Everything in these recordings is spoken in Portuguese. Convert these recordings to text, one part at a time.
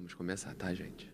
Vamos começar, tá, gente?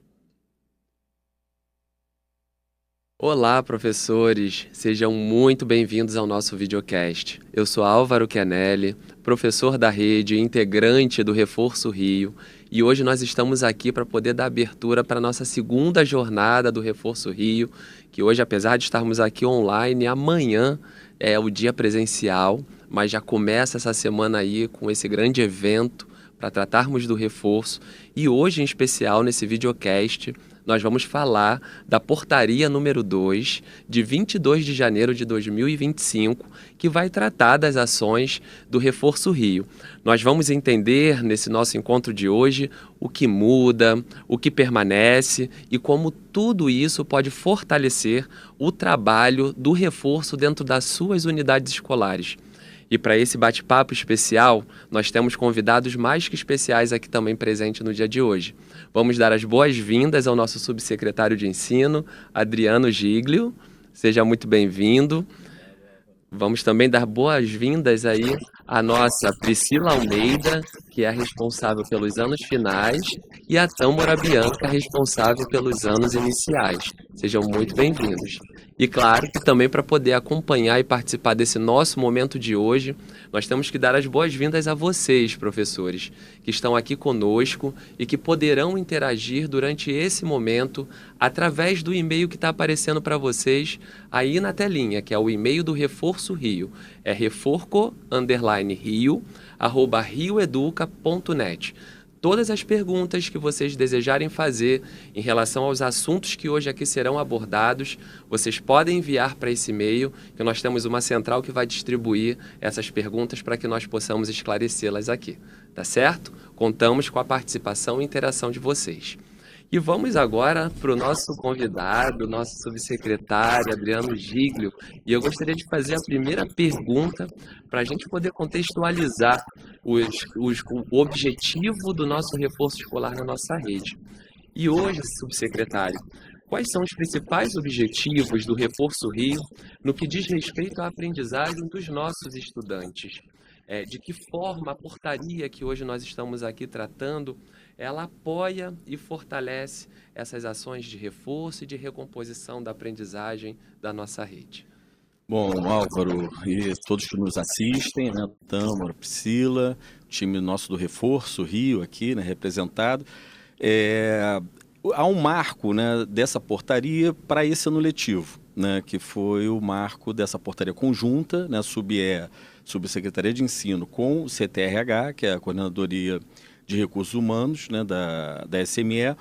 Olá, professores! Sejam muito bem-vindos ao nosso videocast. Eu sou Álvaro Chianelli, professor da rede e integrante do Reforço Rio, e hoje nós estamos aqui para poder dar abertura para a nossa segunda jornada do Reforço Rio, que hoje, apesar de estarmos aqui online, amanhã é o dia presencial, mas já começa essa semana aí com esse grande evento para tratarmos do reforço. E hoje, em especial, nesse videocast, nós vamos falar da portaria número 2, de 22 de janeiro de 2025, que vai tratar das ações do Reforço Rio. Nós vamos entender, nesse nosso encontro de hoje, o que muda, o que permanece e como tudo isso pode fortalecer o trabalho do reforço dentro das suas unidades escolares. E para esse bate-papo especial, nós temos convidados mais que especiais aqui também presentes no dia de hoje. Vamos dar as boas-vindas ao nosso subsecretário de Ensino, Adriano Giglio. Seja muito bem-vindo. Vamos também dar boas-vindas aí à nossa Priscila Almeida, que é a responsável pelos anos finais, e a Tâmara Bianca, responsável pelos anos iniciais. Sejam muito bem-vindos. E claro que também para poder acompanhar e participar desse nosso momento de hoje, nós temos que dar as boas-vindas a vocês, professores, que estão aqui conosco e que poderão interagir durante esse momento através do e-mail que está aparecendo para vocês aí na telinha, que é o e-mail do Reforço Rio. É reforco_rio@rioeduca.net. Todas as perguntas que vocês desejarem fazer em relação aos assuntos que hoje aqui serão abordados, vocês podem enviar para esse e-mail, que nós temos uma central que vai distribuir essas perguntas para que nós possamos esclarecê-las aqui, tá certo? Contamos com a participação e interação de vocês. E vamos agora para o nosso convidado, nosso subsecretário, Adriano Giglio. E eu gostaria de fazer a primeira pergunta para a gente poder contextualizar o objetivo do nosso reforço escolar na nossa rede. E hoje, subsecretário, quais são os principais objetivos do Reforço Rio no que diz respeito à aprendizagem dos nossos estudantes? De que forma a portaria que hoje nós estamos aqui tratando, ela apoia e fortalece essas ações de reforço e de recomposição da aprendizagem da nossa rede? Bom, Álvaro e todos que nos assistem, né, Tâmara, Priscila, o time nosso do Reforço Rio aqui, né, representado, há um marco, né, dessa portaria para esse ano letivo, né, que foi o marco dessa portaria conjunta, né, Subsecretaria de Ensino com o CTRH, que é a Coordenadoria de Recursos Humanos, né, da SME,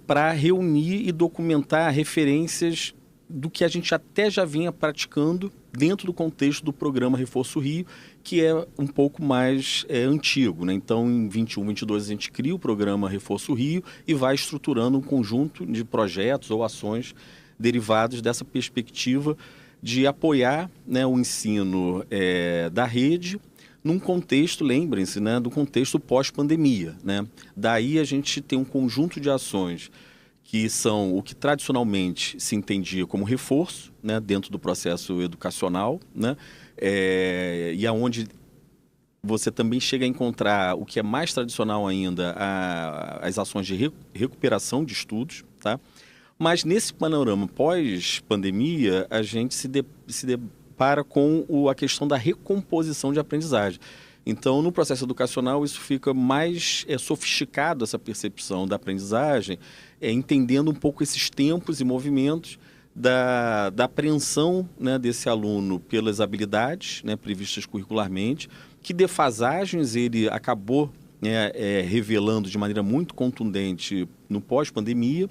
para reunir e documentar referências do que a gente até já vinha praticando dentro do contexto do programa Reforço Rio, que é um pouco mais antigo, né? Então, em 21, 22, a gente cria o programa Reforço Rio e vai estruturando um conjunto de projetos ou ações derivados dessa perspectiva de apoiar, né, o ensino da rede num contexto, lembrem-se, né, do contexto pós-pandemia, né? Daí a gente tem um conjunto de ações que são o que tradicionalmente se entendia como reforço, né, dentro do processo educacional, né, e aonde você também chega a encontrar o que é mais tradicional ainda, as ações de recuperação de estudos, tá? Mas nesse panorama pós-pandemia, a gente se depara com a questão da recomposição de aprendizagem. Então, no processo educacional, isso fica mais sofisticado, essa percepção da aprendizagem, entendendo um pouco esses tempos e movimentos da apreensão, né, desse aluno pelas habilidades, né, previstas curricularmente, que defasagens ele acabou, né, revelando de maneira muito contundente no pós-pandemia,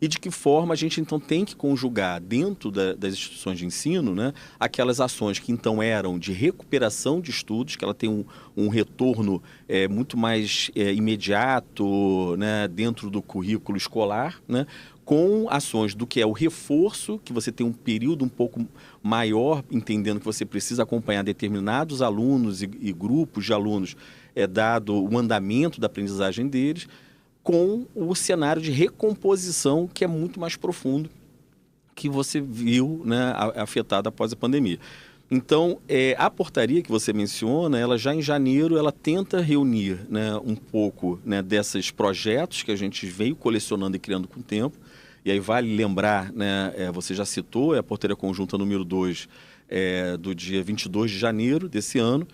e de que forma a gente, então, tem que conjugar dentro das instituições de ensino, né, aquelas ações que, então, eram de recuperação de estudos, que ela tem um retorno muito mais imediato, né, dentro do currículo escolar, né, com ações do que é o reforço, que você tem um período um pouco maior, entendendo que você precisa acompanhar determinados alunos e grupos de alunos, dado o andamento da aprendizagem deles, com o cenário de recomposição que é muito mais profundo que você viu, né, afetado após a pandemia. Então, a portaria que você menciona, ela já em janeiro, ela tenta reunir, né, um pouco, né, desses projetos que a gente veio colecionando e criando com o tempo. E aí vale lembrar, né, você já citou, é a portaria conjunta número 2, do dia 22 de janeiro desse ano.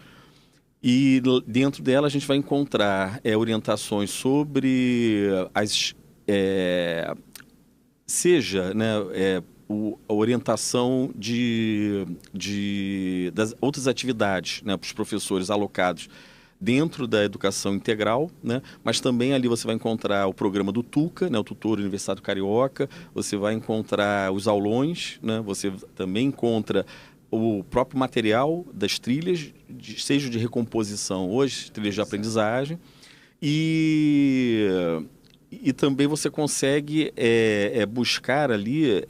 E dentro dela a gente vai encontrar orientações sobre seja, né, a orientação das outras atividades, né, para os professores alocados dentro da educação integral, né, mas também ali você vai encontrar o programa do TUCA, né, o Tutor Universitário Carioca, você vai encontrar os aulões, né, você também encontra o próprio material das trilhas, seja de recomposição hoje, trilhas de aprendizagem, e também você consegue buscar ali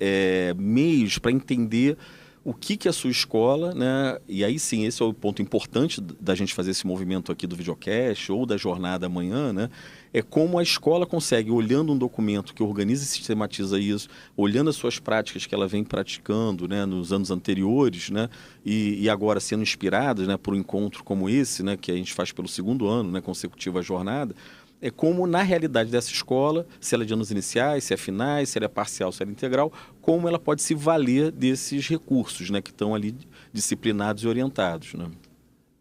meios para entender o que é a sua escola, né? E aí sim, esse é o ponto importante da gente fazer esse movimento aqui do videocast ou da jornada amanhã, né? É como a escola consegue, olhando um documento que organiza e sistematiza isso, olhando as suas práticas que ela vem praticando, né, nos anos anteriores, né, e agora sendo inspiradas, né, por um encontro como esse, né, que a gente faz pelo segundo ano, né, consecutivo à jornada, é como, na realidade dessa escola, se ela é de anos iniciais, se é finais, se ela é parcial, se ela é integral, como ela pode se valer desses recursos, né, que estão ali disciplinados e orientados, né?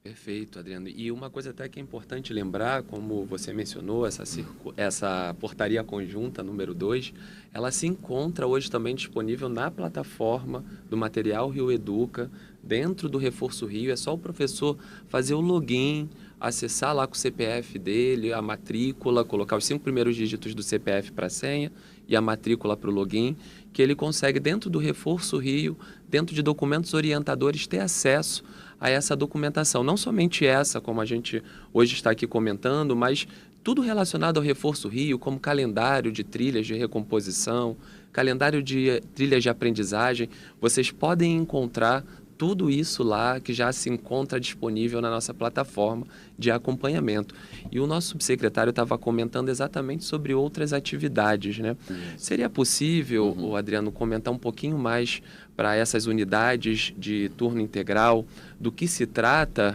Perfeito, Adriano. E uma coisa até que é importante lembrar, como você mencionou, essa portaria conjunta número 2, ela se encontra hoje também disponível na plataforma do Material Rio Educa, dentro do Reforço Rio. É só o professor fazer o login, acessar lá com o CPF dele, a matrícula, colocar os 5 primeiros dígitos do CPF para a senha e a matrícula para o login, que ele consegue, dentro do Reforço Rio, dentro de documentos orientadores, ter acesso a essa documentação. Não somente essa, como a gente hoje está aqui comentando, mas tudo relacionado ao Reforço Rio, como calendário de trilhas de recomposição, calendário de trilhas de aprendizagem. Vocês podem encontrar tudo isso lá, que já se encontra disponível na nossa plataforma de acompanhamento. E o nosso subsecretário estava comentando exatamente sobre outras atividades, né? Seria possível, o Adriano, comentar um pouquinho mais para essas unidades de turno integral, do que se trata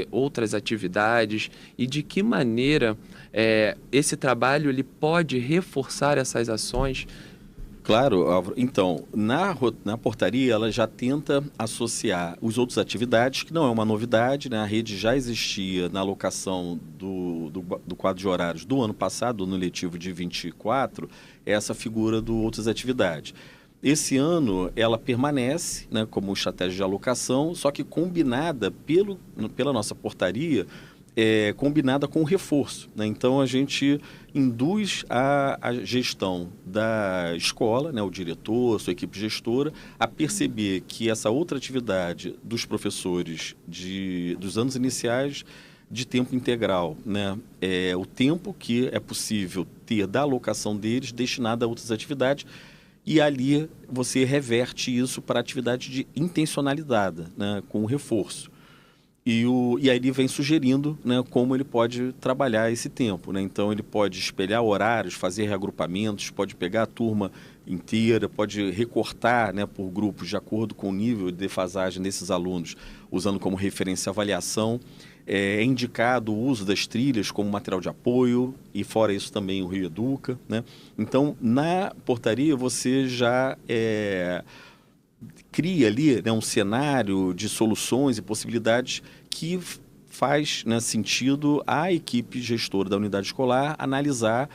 outras atividades e de que maneira esse trabalho ele pode reforçar essas ações? Claro, Álvaro. Então, na portaria, ela já tenta associar os outras atividades, que não é uma novidade, né? A rede já existia na alocação do quadro de horários do ano passado, no letivo de 24, essa figura do outras atividades. Esse ano, ela permanece, né, como estratégia de alocação, só que combinada pela nossa portaria, combinada com o reforço, né? Então, a gente induz a gestão da escola, né, o diretor, sua equipe gestora, a perceber que essa outra atividade dos professores dos anos iniciais de tempo integral, né, é o tempo que é possível ter da alocação deles destinada a outras atividades, e ali você reverte isso para atividade de intencionalidade, né, com o reforço. E aí ele vem sugerindo, né, como ele pode trabalhar esse tempo, né? Então ele pode espelhar horários, fazer reagrupamentos, pode pegar a turma inteira, pode recortar, né, por grupos de acordo com o nível de defasagem desses alunos, usando como referência a avaliação. É indicado o uso das trilhas como material de apoio e fora isso também o Rio Educa, né? Então na portaria você já cria ali, né, um cenário de soluções e possibilidades que faz, né, sentido à equipe gestora da unidade escolar analisar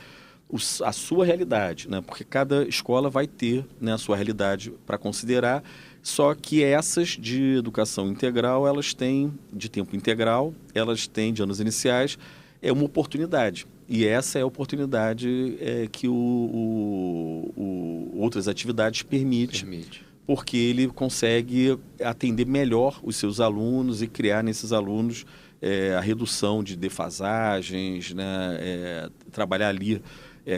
a sua realidade, né, porque cada escola vai ter, né, a sua realidade para considerar, só que essas de educação integral, elas têm de tempo integral, elas têm de anos iniciais, é uma oportunidade. E essa é a oportunidade que outras atividades permite. Porque ele consegue atender melhor os seus alunos e criar nesses alunos a redução de defasagens, né, trabalhar ali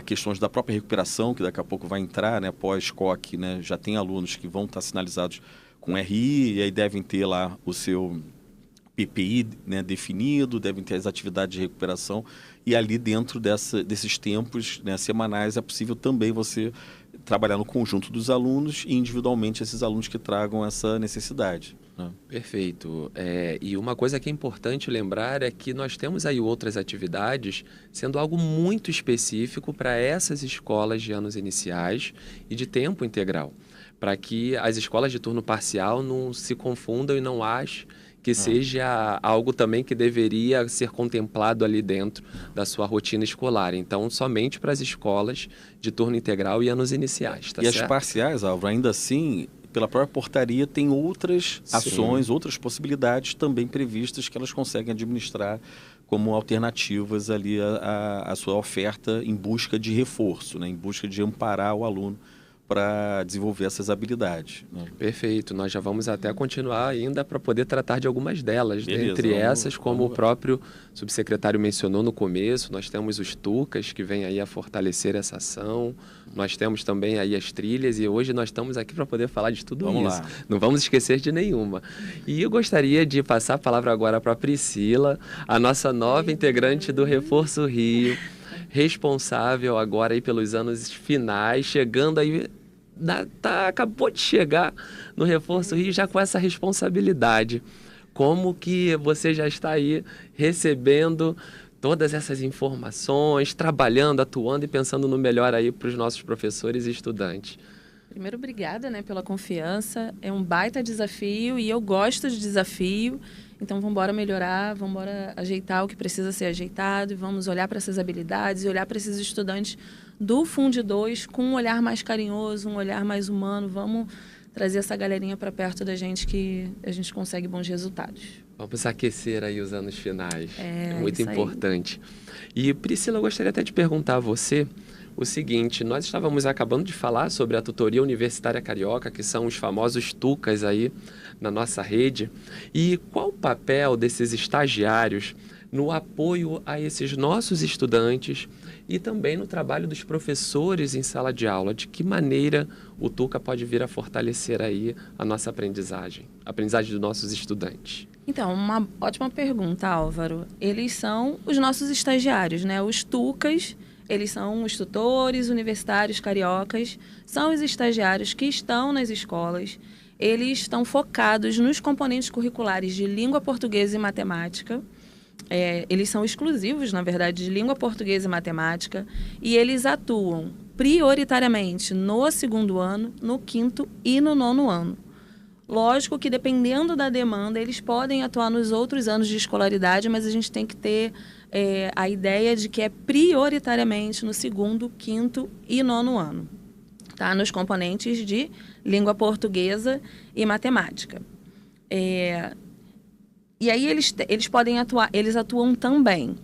questões da própria recuperação, que daqui a pouco vai entrar, né, pós-COC, né, já tem alunos que vão estar sinalizados com RI, e aí devem ter lá o seu PPI, né, definido, devem ter as atividades de recuperação, e ali dentro desses tempos, né, semanais é possível também você trabalhar no conjunto dos alunos e individualmente esses alunos que tragam essa necessidade. né? Perfeito. E uma coisa que é importante lembrar é que nós temos aí outras atividades sendo algo muito específico para essas escolas de anos iniciais e de tempo integral, para que as escolas de turno parcial não se confundam e não achem que seja algo também que deveria ser contemplado ali dentro da sua rotina escolar. Então, somente para as escolas de turno integral e anos iniciais, tá E certo? as parciais, Álvaro, ainda assim, pela própria portaria, tem outras Sim. ações, outras possibilidades também previstas que elas conseguem administrar como alternativas ali à sua oferta em busca de reforço, né? Em busca de amparar o aluno para desenvolver essas habilidades, né? Perfeito, nós já vamos até continuar ainda para poder tratar de algumas delas. Beleza, Dentre essas, como o vamos. próprio subsecretário mencionou no começo, nós temos os TUCAs, que vêm aí a fortalecer essa ação. Nós temos também aí as trilhas e hoje nós estamos aqui para poder falar de tudo Vamos isso. lá. Não vamos esquecer de nenhuma. E eu gostaria de passar a palavra agora para a Priscila, a nossa nova integrante do Reforço Rio, responsável agora aí pelos anos finais, chegando aí, acabou de chegar no Reforço Rio já com essa responsabilidade. Como que você já está aí recebendo todas essas informações, trabalhando, atuando e pensando no melhor aí para os nossos professores e estudantes? Primeiro, obrigada, né, pela confiança. É um baita desafio e eu gosto de desafio. Então, vamos embora melhorar, vamos embora ajeitar o que precisa ser ajeitado e vamos olhar para essas habilidades e olhar para esses estudantes do Fundo 2 com um olhar mais carinhoso, um olhar mais humano. Vamos trazer essa galerinha para perto da gente que a gente consegue bons resultados. Vamos aquecer aí os anos finais. É muito isso aí. importante. E, Priscila, eu gostaria até de perguntar a você o seguinte: nós estávamos acabando de falar sobre a Tutoria Universitária Carioca, que são os famosos TUCAs aí na nossa rede. E qual o papel desses estagiários no apoio a esses nossos estudantes e também no trabalho dos professores em sala de aula? De que maneira o TUCA pode vir a fortalecer aí a nossa aprendizagem dos nossos estudantes? Então, uma ótima pergunta, Álvaro. Eles são os nossos estagiários, né? Os TUCAs, eles são os tutores universitários cariocas, são os estagiários que estão nas escolas. Eles estão focados nos componentes curriculares de língua portuguesa e matemática. Eles são exclusivos, na verdade, de língua portuguesa e matemática. E eles atuam prioritariamente no 2º ano, no 5º e no 9º ano. Lógico que, dependendo da demanda, eles podem atuar nos outros anos de escolaridade, mas a gente tem que ter a ideia de que é prioritariamente no 2º, 5º e 9º ano, tá? Nos componentes de língua portuguesa e matemática. E aí eles podem atuar, eles atuam também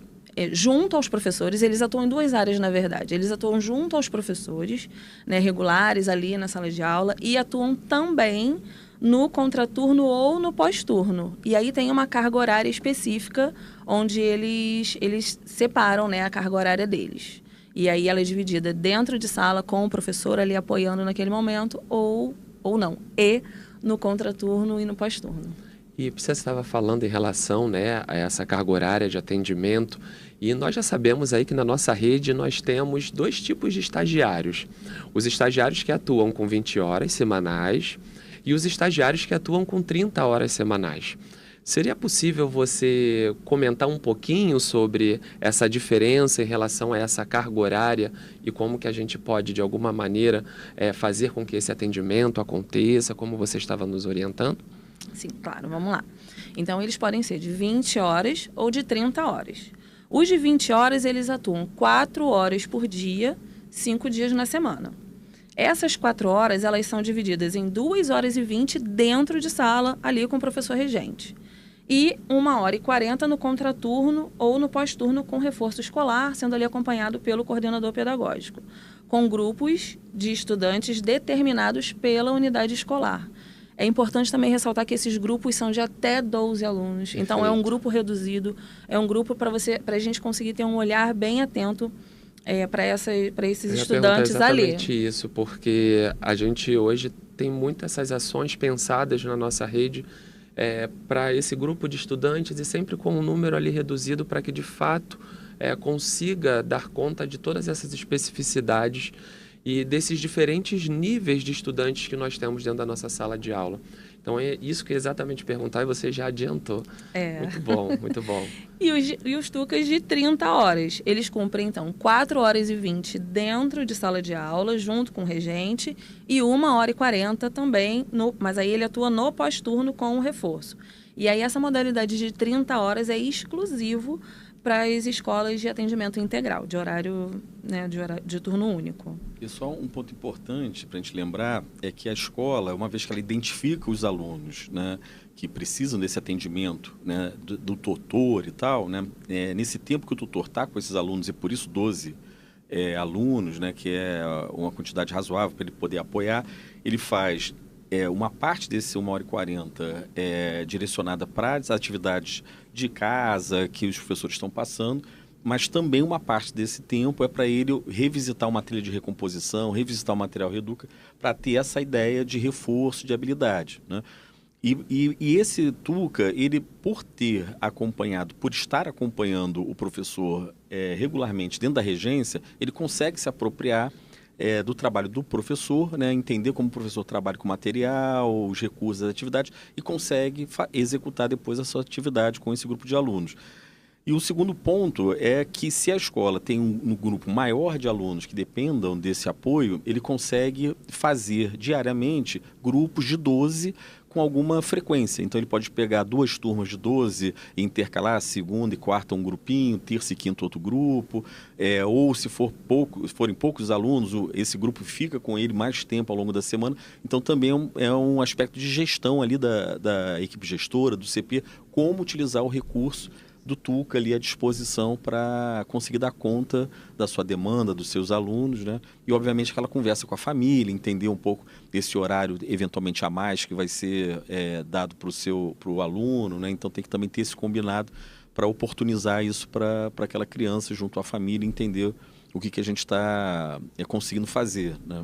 junto aos professores. Eles atuam em 2 áreas, na verdade. Eles atuam junto aos professores, né, regulares ali na sala de aula, e atuam também no contraturno ou no pós-turno. E aí tem uma carga horária específica onde eles separam, né, a carga horária deles. E aí ela é dividida dentro de sala com o professor ali apoiando naquele momento ou não. E no contraturno e no pós-turno. E você estava falando em relação, né, a essa carga horária de atendimento, e nós já sabemos aí que na nossa rede nós temos 2 tipos de estagiários. Os estagiários que atuam com 20 horas semanais e os estagiários que atuam com 30 horas semanais. Seria possível você comentar um pouquinho sobre essa diferença em relação a essa carga horária e como que a gente pode, de alguma maneira, fazer com que esse atendimento aconteça, como você estava nos orientando? Sim, claro, vamos lá. Então, eles podem ser de 20 horas ou de 30 horas. Os de 20 horas, eles atuam 4 horas por dia, 5 dias na semana. Essas 4 horas, elas são divididas em 2 horas e 20 dentro de sala, ali com o professor regente. E 1 hora e 40 no contraturno ou no pós-turno com reforço escolar, sendo ali acompanhado pelo coordenador pedagógico, com grupos de estudantes determinados pela unidade escolar. É importante também ressaltar que esses grupos são de até 12 alunos. Perfeito. Então, é um grupo reduzido, é um grupo para a gente conseguir ter um olhar bem atento para esses estudantes ali. Exatamente isso, porque a gente hoje tem muitas essas ações pensadas na nossa rede para esse grupo de estudantes e sempre com um número ali reduzido para que, de fato, consiga dar conta de todas essas especificidades e desses diferentes níveis de estudantes que nós temos dentro da nossa sala de aula. Então é isso que eu exatamente perguntar e você já adiantou. Muito bom, muito bom. E os tucas de 30 horas. Eles cumprem, então, 4 horas e 20 dentro de sala de aula, junto com o regente, e 1 hora e 40 também, mas aí ele atua no pós-turno com o reforço. E aí essa modalidade de 30 horas é exclusivo para as escolas de atendimento integral, de horário, né, de turno único. E só um ponto importante para a gente lembrar é que a escola, uma vez que ela identifica os alunos, né, que precisam desse atendimento, né, do tutor e tal, né, nesse tempo que o tutor está com esses alunos, e por isso 12 alunos, né, que é uma quantidade razoável para ele poder apoiar, ele faz uma parte desse 1 hora e 40 direcionada para as atividades de casa que os professores estão passando, mas também uma parte desse tempo é para ele revisitar uma trilha de recomposição, revisitar o material Reeduca, para ter essa ideia de reforço de habilidade, né? E esse Tuca, ele por estar acompanhando o professor regularmente dentro da regência, ele consegue se apropriar do trabalho do professor, né, entender como o professor trabalha com o material, os recursos das atividades e consegue executar depois a sua atividade com esse grupo de alunos. E o segundo ponto é que se a escola tem um grupo maior de alunos que dependam desse apoio, ele consegue fazer diariamente grupos de 12 com alguma frequência. Então ele pode pegar 2 turmas de 12 e intercalar segunda e quarta um grupinho, terça e quinta outro grupo, ou se forem poucos alunos, esse grupo fica com ele mais tempo ao longo da semana. Então também é um aspecto de gestão ali da equipe gestora, do CP, como utilizar o recurso do Tuca ali à disposição para conseguir dar conta da sua demanda, dos seus alunos, né? E obviamente aquela conversa com a família, entender um pouco desse horário eventualmente a mais que vai ser dado para o aluno, né? Então tem que também ter esse combinado para oportunizar isso para aquela criança junto à família, entender o que a gente está conseguindo fazer, né?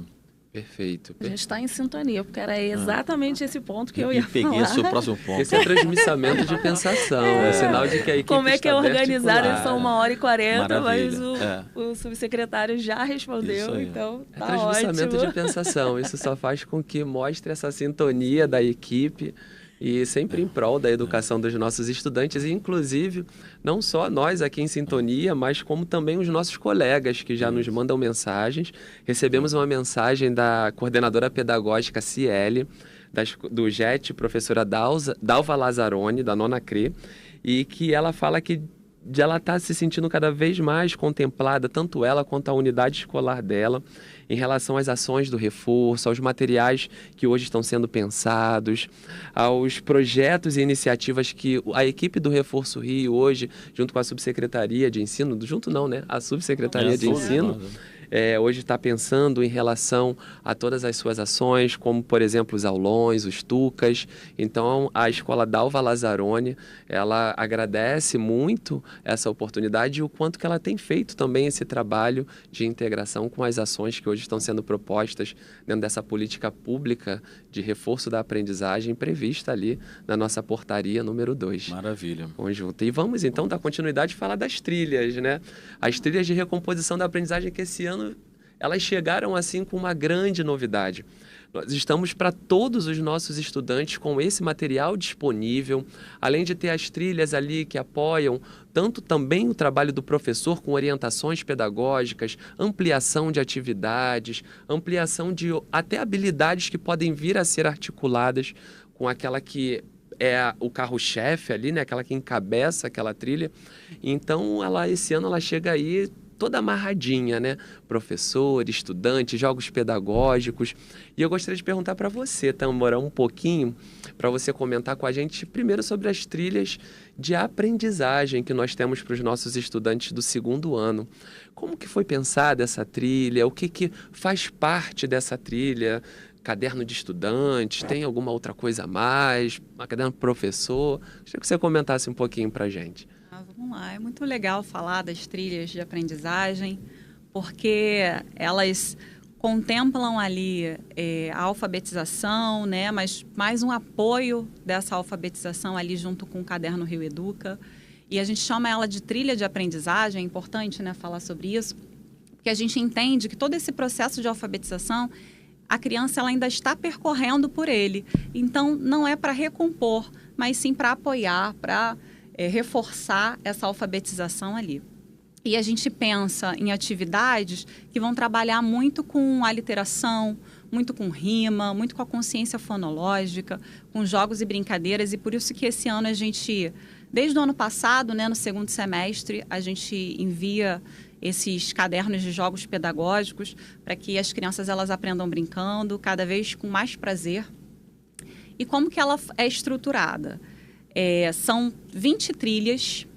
Perfeito. A gente está em sintonia, porque era exatamente esse ponto que eu ia falar. Peguei o seu próximo ponto. Esse é transmissamento de pensação, é sinal de que a equipe como é que é está bem organizado, articulada. são 1 hora e 40, Maravilha. mas o subsecretário já respondeu, então tá transmissamento ótimo. de pensação, isso só faz com que mostre essa sintonia da equipe e sempre em prol da educação dos nossos estudantes, e inclusive não só nós aqui em sintonia, mas como também os nossos colegas que já nos mandam mensagens. Recebemos uma mensagem da coordenadora pedagógica Ciele, do JET, professora Dalva Lazzaroni, da nona CRE, e que ela fala que ela está se sentindo cada vez mais contemplada, tanto ela quanto a unidade escolar dela, em relação às ações do reforço, aos materiais que hoje estão sendo pensados, aos projetos e iniciativas que a equipe do Reforço Rio hoje, junto com a Subsecretaria de Ensino, a Subsecretaria de Ensino, hoje está pensando em relação a todas as suas ações, como, por exemplo, os aulões, os tucas. Então, a Escola Dalva Lazzaroni, ela agradece muito essa oportunidade e o quanto que ela tem feito também esse trabalho de integração com as ações que hoje estão sendo propostas dentro dessa política pública de reforço da aprendizagem prevista ali na nossa portaria número 2. Maravilha. Conjunto. E vamos, então, dar continuidade e falar das trilhas, né? As trilhas de recomposição da aprendizagem que esse ano elas chegaram assim com uma grande novidade. Nós estamos para todos os nossos estudantes com esse material disponível, além de ter as trilhas ali que apoiam tanto também o trabalho do professor com orientações pedagógicas, ampliação de atividades, ampliação de até habilidades que podem vir a ser articuladas com aquela que é o carro-chefe ali, né? Aquela que encabeça aquela trilha. Então, esse ano ela chega aí toda amarradinha, né? Professor, estudante, jogos pedagógicos. E eu gostaria de perguntar para você, Tamora, um pouquinho, para você comentar com a gente primeiro sobre as trilhas de aprendizagem que nós temos para os nossos estudantes do 2º ano. Como que foi pensada essa trilha? O que faz parte dessa trilha? Caderno de estudante? Tem alguma outra coisa a mais? Uma caderno de professor? Gostaria que você comentasse um pouquinho para a gente. Vamos lá, é muito legal falar das trilhas de aprendizagem, porque elas contemplam ali a alfabetização, né? Mas mais um apoio dessa alfabetização ali junto com o Caderno Rio Educa. E a gente chama ela de trilha de aprendizagem, é importante, né, falar sobre isso, porque a gente entende que todo esse processo de alfabetização, a criança ela ainda está percorrendo por ele. Então, não é para recompor, mas sim para apoiar, para reforçar essa alfabetização ali. E a gente pensa em atividades que vão trabalhar muito com a literação, muito com rima, muito com a consciência fonológica, com jogos e brincadeiras. E por isso que esse ano a gente, desde o ano passado, né, no segundo semestre, a gente envia esses cadernos de jogos pedagógicos para que as crianças elas aprendam brincando, cada vez com mais prazer. E como que ela é estruturada? São 20 trilhas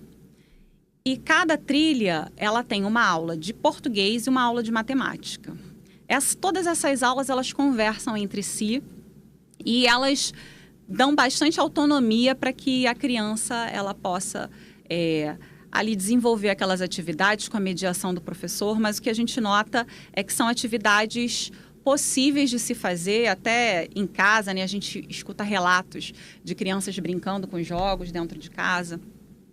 e cada trilha ela tem uma aula de português e uma aula de matemática. Todas essas aulas elas conversam entre si e elas dão bastante autonomia para que a criança ela possa ali desenvolver aquelas atividades com a mediação do professor, mas o que a gente nota é que são atividades possíveis de se fazer até em casa, né? A gente escuta relatos de crianças brincando com jogos dentro de casa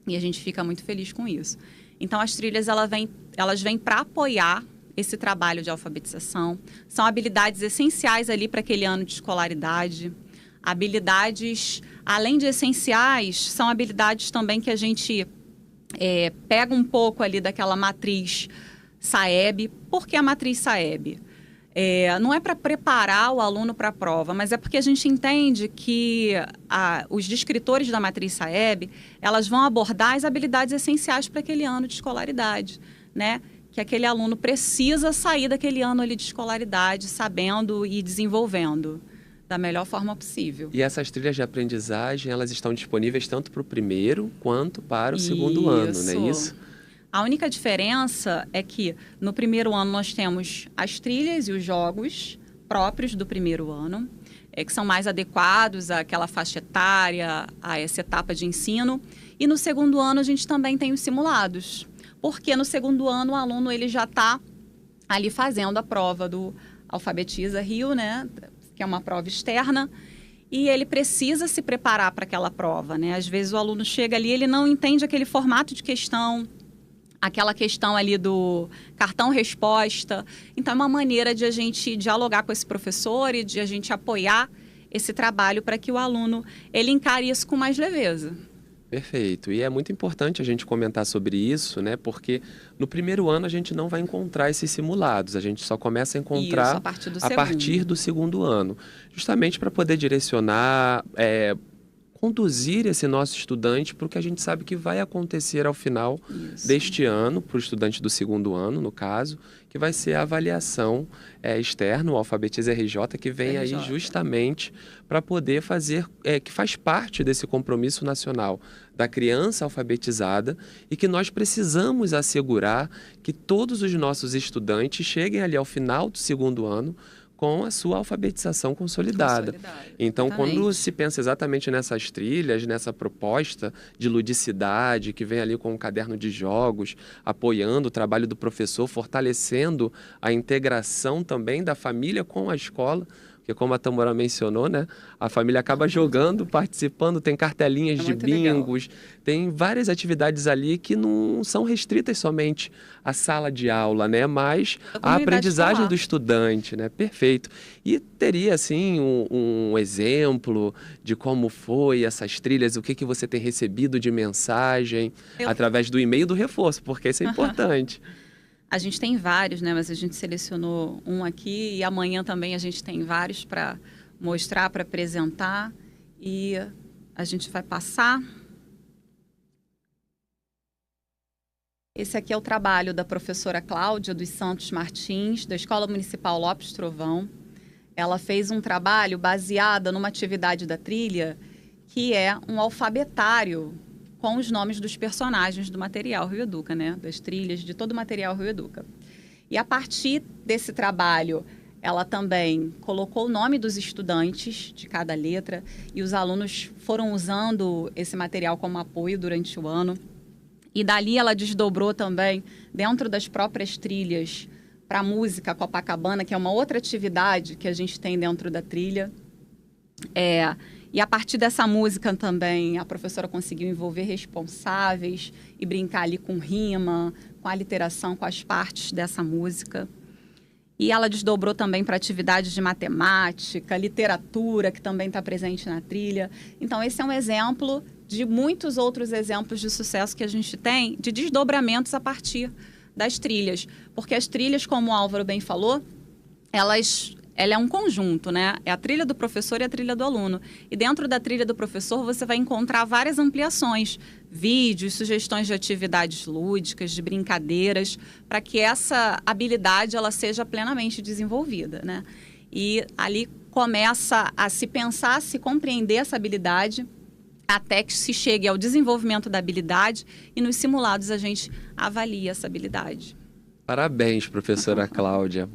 e a gente fica muito feliz com isso. Então, as trilhas elas vêm para apoiar esse trabalho de alfabetização. São habilidades essenciais ali para aquele ano de escolaridade. Habilidades, além de essenciais, são habilidades também que a gente pega um pouco ali daquela matriz SAEB. Por que a matriz SAEB? Não é para preparar o aluno para a prova, mas é porque a gente entende que os descritores da matriz SAEB, elas vão abordar as habilidades essenciais para aquele ano de escolaridade, né? Que aquele aluno precisa sair daquele ano ali de escolaridade sabendo e desenvolvendo da melhor forma possível. E essas trilhas de aprendizagem, elas estão disponíveis tanto para o primeiro quanto para o segundo ano, não é isso? A única diferença é que no primeiro ano nós temos as trilhas e os jogos próprios do primeiro ano, que são mais adequados àquela faixa etária, a essa etapa de ensino. E no segundo ano a gente também tem os simulados, porque no segundo ano o aluno ele já está ali fazendo a prova do Alfabetiza Rio, né, que é uma prova externa, e ele precisa se preparar para aquela prova, né? Às vezes o aluno chega ali, ele não entende aquele formato de questão, aquela questão ali do cartão-resposta. Então, é uma maneira de a gente dialogar com esse professor e de a gente apoiar esse trabalho para que o aluno ele encare isso com mais leveza. Perfeito. E é muito importante a gente comentar sobre isso, né? Porque no primeiro ano a gente não vai encontrar esses simulados. A gente só começa a encontrar isso, a partir do segundo ano. Justamente para poder direcionar, conduzir esse nosso estudante para o que a gente sabe que vai acontecer ao final deste ano, para o estudante do segundo ano, no caso, que vai ser a avaliação externa, o Alfabetiza RJ, que vem aí justamente para poder fazer, que faz parte desse compromisso nacional da criança alfabetizada e que nós precisamos assegurar que todos os nossos estudantes cheguem ali ao final do segundo ano com a sua alfabetização consolidada. Então, exatamente. Quando se pensa exatamente nessas trilhas, nessa proposta de ludicidade, que vem ali com um caderno de jogos, apoiando o trabalho do professor, fortalecendo a integração também da família com a escola, porque como a Tamora mencionou, né, a família acaba jogando, participando, tem cartelinhas de bingos, tem várias atividades ali que não são restritas somente à sala de aula, né, mas à aprendizagem do estudante, né, perfeito. E teria, assim, um exemplo de como foi essas trilhas, o que você tem recebido de mensagem através do e-mail do reforço, porque isso é importante. A gente tem vários, né? Mas a gente selecionou um aqui e amanhã também a gente tem vários para mostrar, para apresentar. E a gente vai passar. Esse aqui é o trabalho da professora Cláudia dos Santos Martins, da Escola Municipal Lopes Trovão. Ela fez um trabalho baseado numa atividade da trilha, que é um alfabetário com os nomes dos personagens do material Rio Educa, né? Das trilhas, de todo o material Rio Educa. E a partir desse trabalho, ela também colocou o nome dos estudantes de cada letra e os alunos foram usando esse material como apoio durante o ano. E dali ela desdobrou também, dentro das próprias trilhas, para a música Copacabana, que é uma outra atividade que a gente tem dentro da trilha. E a partir dessa música também, a professora conseguiu envolver responsáveis e brincar ali com rima, com a literação, com as partes dessa música. E ela desdobrou também para atividades de matemática, literatura, que também está presente na trilha. Então, esse é um exemplo de muitos outros exemplos de sucesso que a gente tem de desdobramentos a partir das trilhas. Porque as trilhas, como o Álvaro bem falou, ela é um conjunto, né? É a trilha do professor e a trilha do aluno. E dentro da trilha do professor, você vai encontrar várias ampliações, vídeos, sugestões de atividades lúdicas, de brincadeiras, para que essa habilidade ela seja plenamente desenvolvida, né? E ali começa a se pensar, a se compreender essa habilidade, até que se chegue ao desenvolvimento da habilidade, e nos simulados a gente avalia essa habilidade. Parabéns, professora Cláudia.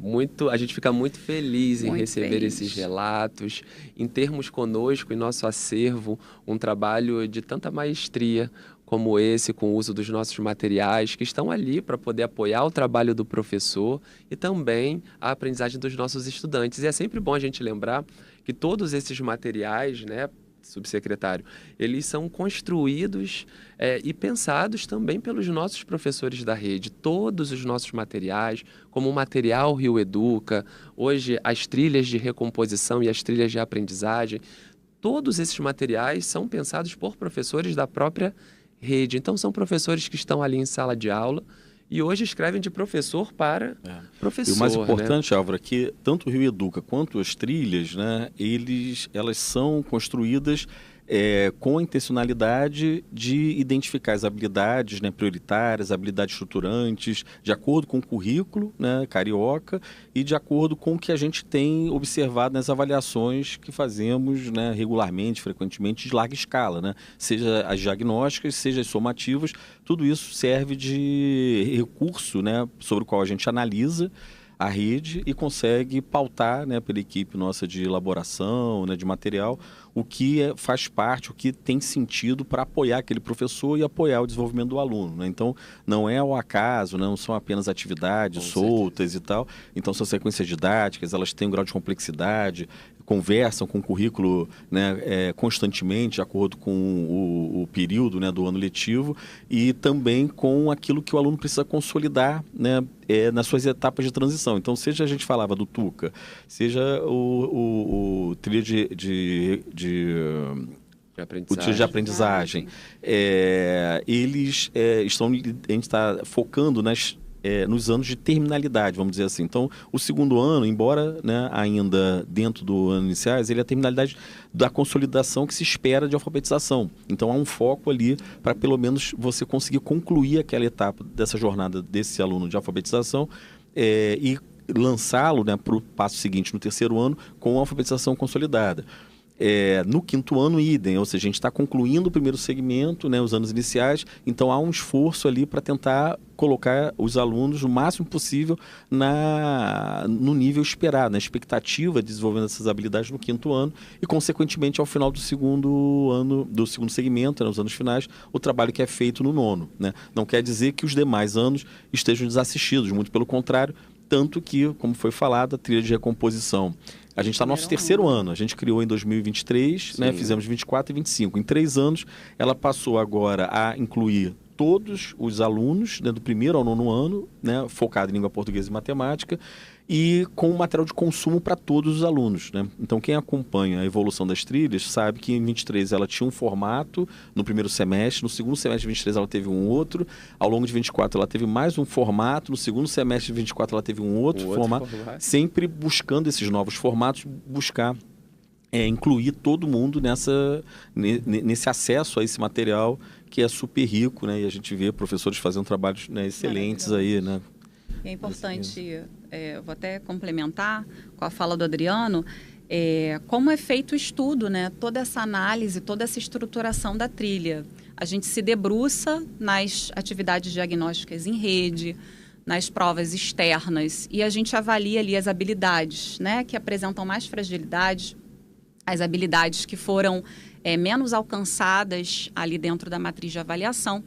A gente fica muito feliz em Muito receber feliz. esses relatos, em termos conosco, em nosso acervo, um trabalho de tanta maestria como esse, com o uso dos nossos materiais, que estão ali para poder apoiar o trabalho do professor e também a aprendizagem dos nossos estudantes. E é sempre bom a gente lembrar que todos esses materiais, né, subsecretário, eles são construídos e pensados também pelos nossos professores da rede. Todos os nossos materiais, como o material Rio Educa, hoje as trilhas de recomposição e as trilhas de aprendizagem, todos esses materiais são pensados por professores da própria rede. Então, são professores que estão ali em sala de aula e hoje escrevem de professor para professor. E o mais né? importante, Álvaro, é que tanto o Rio Educa quanto as trilhas, né, elas são construídas com a intencionalidade de identificar as habilidades, né, prioritárias, habilidades estruturantes, de acordo com o currículo, né, carioca, e de acordo com o que a gente tem observado nas avaliações que fazemos, né, regularmente, frequentemente, de larga escala, né, seja as diagnósticas, seja as somativas, tudo isso serve de recurso, né, sobre o qual a gente analisa a rede e consegue pautar, né, pela equipe nossa de elaboração, né, de material, o que faz parte, o que tem sentido para apoiar aquele professor e apoiar o desenvolvimento do aluno, né? Então, não é ao acaso, não são apenas atividades soltas e tal. Então, são sequências didáticas, elas têm um grau de complexidade, conversam com o currículo, né, constantemente, de acordo com o período, né, do ano letivo, e também com aquilo que o aluno precisa consolidar, né, nas suas etapas de transição. Então, seja a gente falava do TUCA, seja o trilho o trilho de aprendizagem, eles estão, a gente está focando nos anos de terminalidade, vamos dizer assim. Então, o segundo ano, embora, né, ainda dentro do ano iniciais, ele é a terminalidade da consolidação que se espera de alfabetização. Então, há um foco ali para, pelo menos, você conseguir concluir aquela etapa dessa jornada desse aluno de alfabetização e lançá-lo, né, para o passo seguinte, no terceiro ano, com a alfabetização consolidada. No quinto ano, idem, ou seja, a gente está concluindo o primeiro segmento, né, os anos iniciais, então há um esforço ali para tentar colocar os alunos o máximo possível no nível esperado, na expectativa de desenvolvendo essas habilidades no quinto ano e, consequentemente, ao final do segundo ano, do segundo segmento, né, nos anos finais, o trabalho que é feito no nono, né? Não quer dizer que os demais anos estejam desassistidos, muito pelo contrário, tanto que, como foi falado, a trilha de recomposição. A gente está no nosso terceiro ano. A gente criou em 2023, né, fizemos 24 e 25. Em 3 anos, ela passou agora a incluir todos os alunos, né, do primeiro ao nono ano, né, focado em língua portuguesa e matemática, e com material de consumo para todos os alunos, né? Então, quem acompanha a evolução das trilhas sabe que em 23 ela tinha um formato no primeiro semestre, no segundo semestre de 23 ela teve um outro, ao longo de 24 ela teve mais um formato, no segundo semestre de 24 ela teve um outro formato, sempre buscando esses novos formatos, buscar incluir todo mundo nesse acesso a esse material que é super rico, né? E a gente vê professores fazendo trabalhos, né, excelentes aí, né? É importante, vou até complementar com a fala do Adriano, como é feito o estudo, né? Toda essa análise, toda essa estruturação da trilha. A gente se debruça nas atividades diagnósticas em rede, nas provas externas, e a gente avalia ali as habilidades, né, que apresentam mais fragilidades, as habilidades que foram menos alcançadas ali dentro da matriz de avaliação.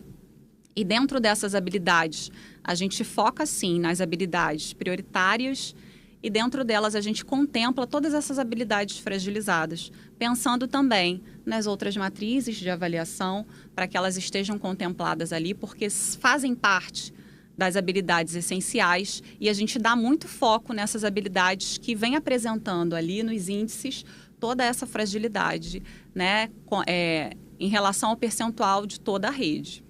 E dentro dessas habilidades, a gente foca, sim, nas habilidades prioritárias e dentro delas a gente contempla todas essas habilidades fragilizadas, pensando também nas outras matrizes de avaliação para que elas estejam contempladas ali, porque fazem parte das habilidades essenciais, e a gente dá muito foco nessas habilidades que vem apresentando ali nos índices toda essa fragilidade, né, em relação ao percentual de toda a rede.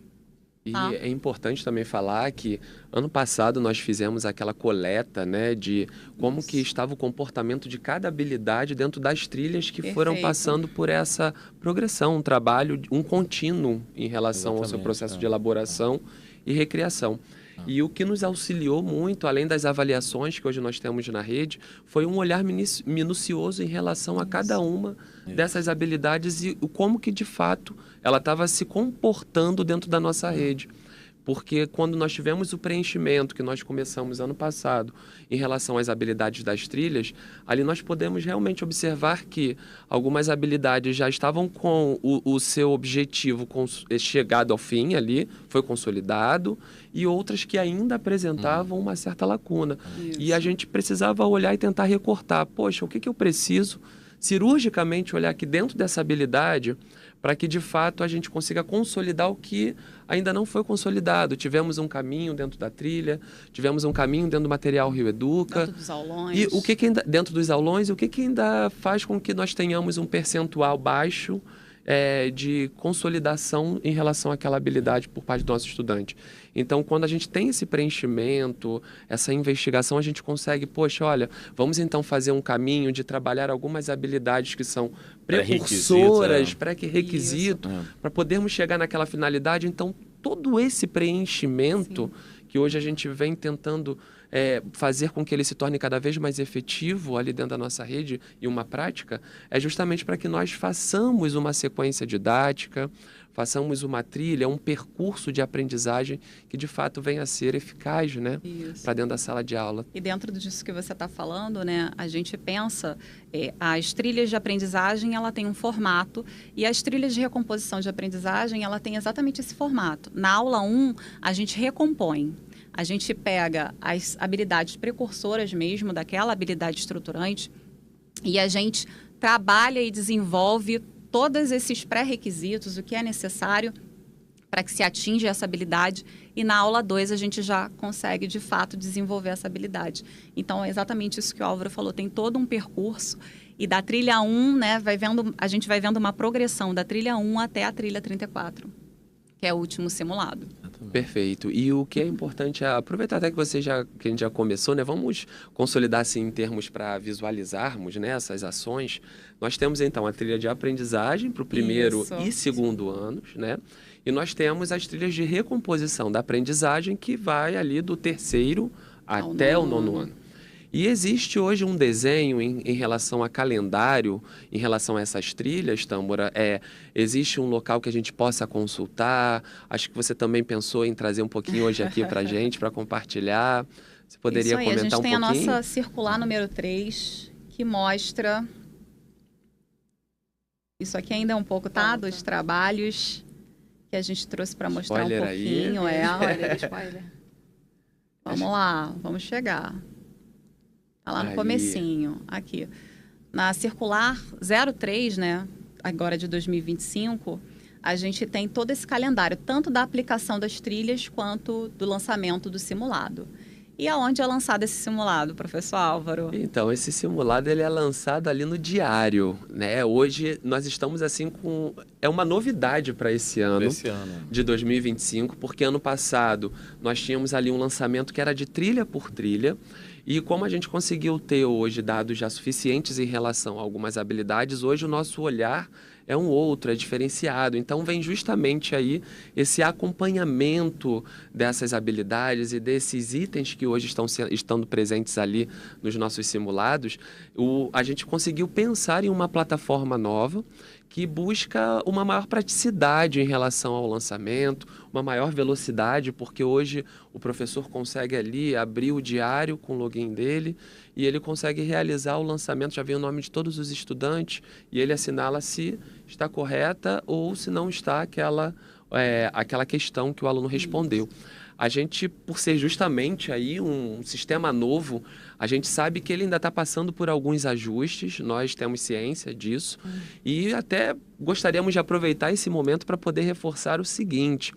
E é importante também falar que ano passado nós fizemos aquela coleta, né, de como que estava o comportamento de cada habilidade dentro das trilhas que foram passando por essa progressão, um trabalho, um contínuo em relação ao seu processo de elaboração e recriação. E o que nos auxiliou muito, além das avaliações que hoje nós temos na rede, foi um olhar minucioso em relação a cada uma dessas habilidades e como que, de fato, ela estava se comportando dentro da nossa rede. Porque quando nós tivemos o preenchimento que nós começamos ano passado em relação às habilidades das trilhas, ali nós podemos realmente observar que algumas habilidades já estavam com o seu objetivo chegado ao fim ali, foi consolidado, e outras que ainda apresentavam uma certa lacuna. Isso. E a gente precisava olhar e tentar recortar. Poxa, o que eu preciso cirurgicamente olhar aqui dentro dessa habilidade para que, de fato, a gente consiga consolidar o que ainda não foi consolidado. Tivemos um caminho dentro da trilha, tivemos um caminho dentro do material Rio Educa. Dentro dos aulões. E o que ainda, dentro dos aulões, o que ainda faz com que nós tenhamos um percentual baixo de consolidação em relação àquela habilidade por parte do nosso estudante. Então, quando a gente tem esse preenchimento, essa investigação, a gente consegue, poxa, olha, vamos então fazer um caminho de trabalhar algumas habilidades que são precursoras, pré-requisito, para podermos chegar naquela finalidade. Então, todo esse preenchimento que hoje a gente vem tentando fazer com que ele se torne cada vez mais efetivo ali dentro da nossa rede e uma prática, é justamente para que nós façamos uma sequência didática, façamos uma trilha, um percurso de aprendizagem que de fato venha a ser eficaz, né, para dentro da sala de aula. E dentro disso que você está falando, né, a gente pensa, as trilhas de aprendizagem, ela tem um formato, e as trilhas de recomposição de aprendizagem, ela tem exatamente esse formato. Na aula 1, a gente recompõe. A gente pega as habilidades precursoras mesmo, daquela habilidade estruturante, e a gente trabalha e desenvolve todos esses pré-requisitos, o que é necessário para que se atinja essa habilidade. E na aula 2 a gente já consegue, de fato, desenvolver essa habilidade. Então, é exatamente isso que o Álvaro falou. Tem todo um percurso. E da trilha 1, né, a gente vai vendo uma progressão da trilha 1 até a trilha 34, que é o último simulado. Perfeito. E o que é importante é aproveitar até que a gente já começou, né? Vamos consolidar assim em termos para visualizarmos, né, essas ações. Nós temos então a trilha de aprendizagem para o primeiro e segundo anos, né? E nós temos as trilhas de recomposição da aprendizagem que vai ali do terceiro até o nono ano. E existe hoje um desenho em relação a calendário, em relação a essas trilhas, Tâmara. Existe um local que a gente possa consultar. Acho que você também pensou em trazer um pouquinho hoje aqui para a gente, para compartilhar. Você poderia comentar um pouquinho? A gente tem a nossa circular número 3, que mostra... Isso aqui ainda é um pouco, tá? Dos trabalhos que a gente trouxe para mostrar um pouquinho. Spoiler. Vamos lá, vamos chegar. Tá lá no comecinho, aqui. Na circular 03, né, agora de 2025, a gente tem todo esse calendário, tanto da aplicação das trilhas quanto do lançamento do simulado. E aonde é lançado esse simulado, professor Álvaro? Então, esse simulado ele é lançado ali no diário, né? Hoje nós estamos assim com... É uma novidade para esse ano de 2025, porque ano passado nós tínhamos ali um lançamento que era de trilha por trilha. E como a gente conseguiu ter hoje dados já suficientes em relação a algumas habilidades, hoje o nosso olhar é um outro, é diferenciado. Então vem justamente aí esse acompanhamento dessas habilidades e desses itens que hoje estão presentes ali nos nossos simulados. A gente conseguiu pensar em uma plataforma nova que busca uma maior praticidade em relação ao lançamento, uma maior velocidade, porque hoje o professor consegue ali abrir o diário com o login dele e ele consegue realizar o lançamento, já vem o nome de todos os estudantes e ele assinala se está correta ou se não está aquela questão que o aluno respondeu. A gente, por ser justamente aí um sistema novo, a gente sabe que ele ainda está passando por alguns ajustes, nós temos ciência disso, e até gostaríamos de aproveitar esse momento para poder reforçar o seguinte: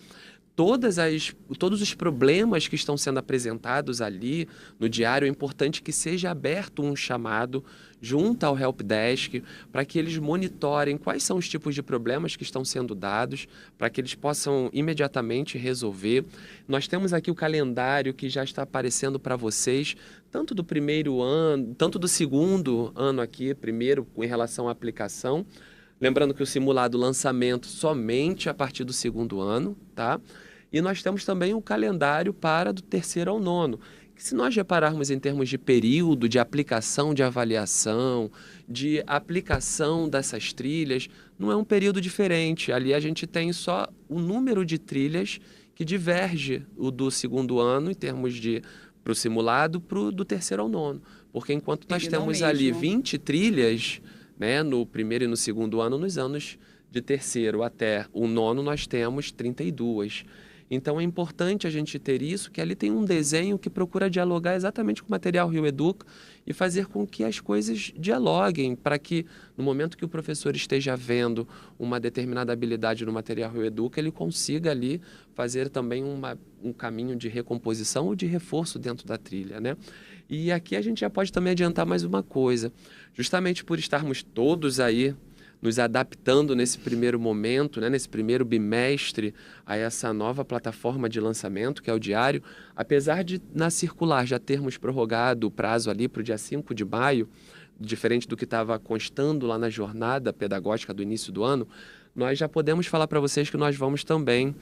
todos os problemas que estão sendo apresentados ali no diário, é importante que seja aberto um chamado junto ao Helpdesk para que eles monitorem quais são os tipos de problemas que estão sendo dados, para que eles possam imediatamente resolver. Nós temos aqui o calendário que já está aparecendo para vocês, tanto do primeiro ano, tanto do segundo ano aqui, primeiro em relação à aplicação. Lembrando que o simulado lançamento somente a partir do segundo ano, tá? E nós temos também o calendário para do terceiro ao nono. Que se nós repararmos em termos de período, de aplicação de avaliação, de aplicação dessas trilhas, não é um período diferente. Ali a gente tem só o número de trilhas que diverge o do segundo ano em termos de para o simulado, do terceiro ao nono. Porque enquanto nós temos ali 20 trilhas, né, no primeiro e no segundo ano, nos anos de terceiro até o nono nós temos 32. Então é importante a gente ter isso, que ali tem um desenho que procura dialogar exatamente com o material Rio Educa e fazer com que as coisas dialoguem, para que no momento que o professor esteja vendo uma determinada habilidade no material Rio Educa, ele consiga ali fazer também um caminho de recomposição ou de reforço dentro da trilha, né? E aqui a gente já pode também adiantar mais uma coisa. Justamente por estarmos todos aí nos adaptando nesse primeiro momento, né, nesse primeiro bimestre, a essa nova plataforma de lançamento, que é o diário, apesar de na circular já termos prorrogado o prazo ali para o dia 5 de maio, diferente do que estava constando lá na jornada pedagógica do início do ano, nós já podemos falar para vocês que nós vamos também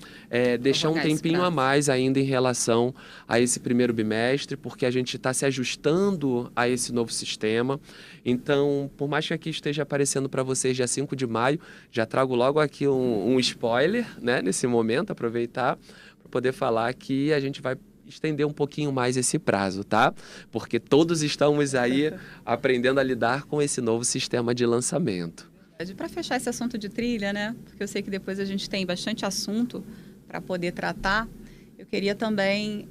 deixar um tempinho a mais ainda em relação a esse primeiro bimestre, porque a gente está se ajustando a esse novo sistema. Então, por mais que aqui esteja aparecendo para vocês dia 5 de maio, já trago logo aqui um spoiler, né, nesse momento, aproveitar para poder falar que a gente vai estender um pouquinho mais esse prazo, tá? Porque todos estamos aí aprendendo a lidar com esse novo sistema de lançamento. Para fechar esse assunto de trilha, né? Porque eu sei que depois a gente tem bastante assunto para poder tratar. Eu queria também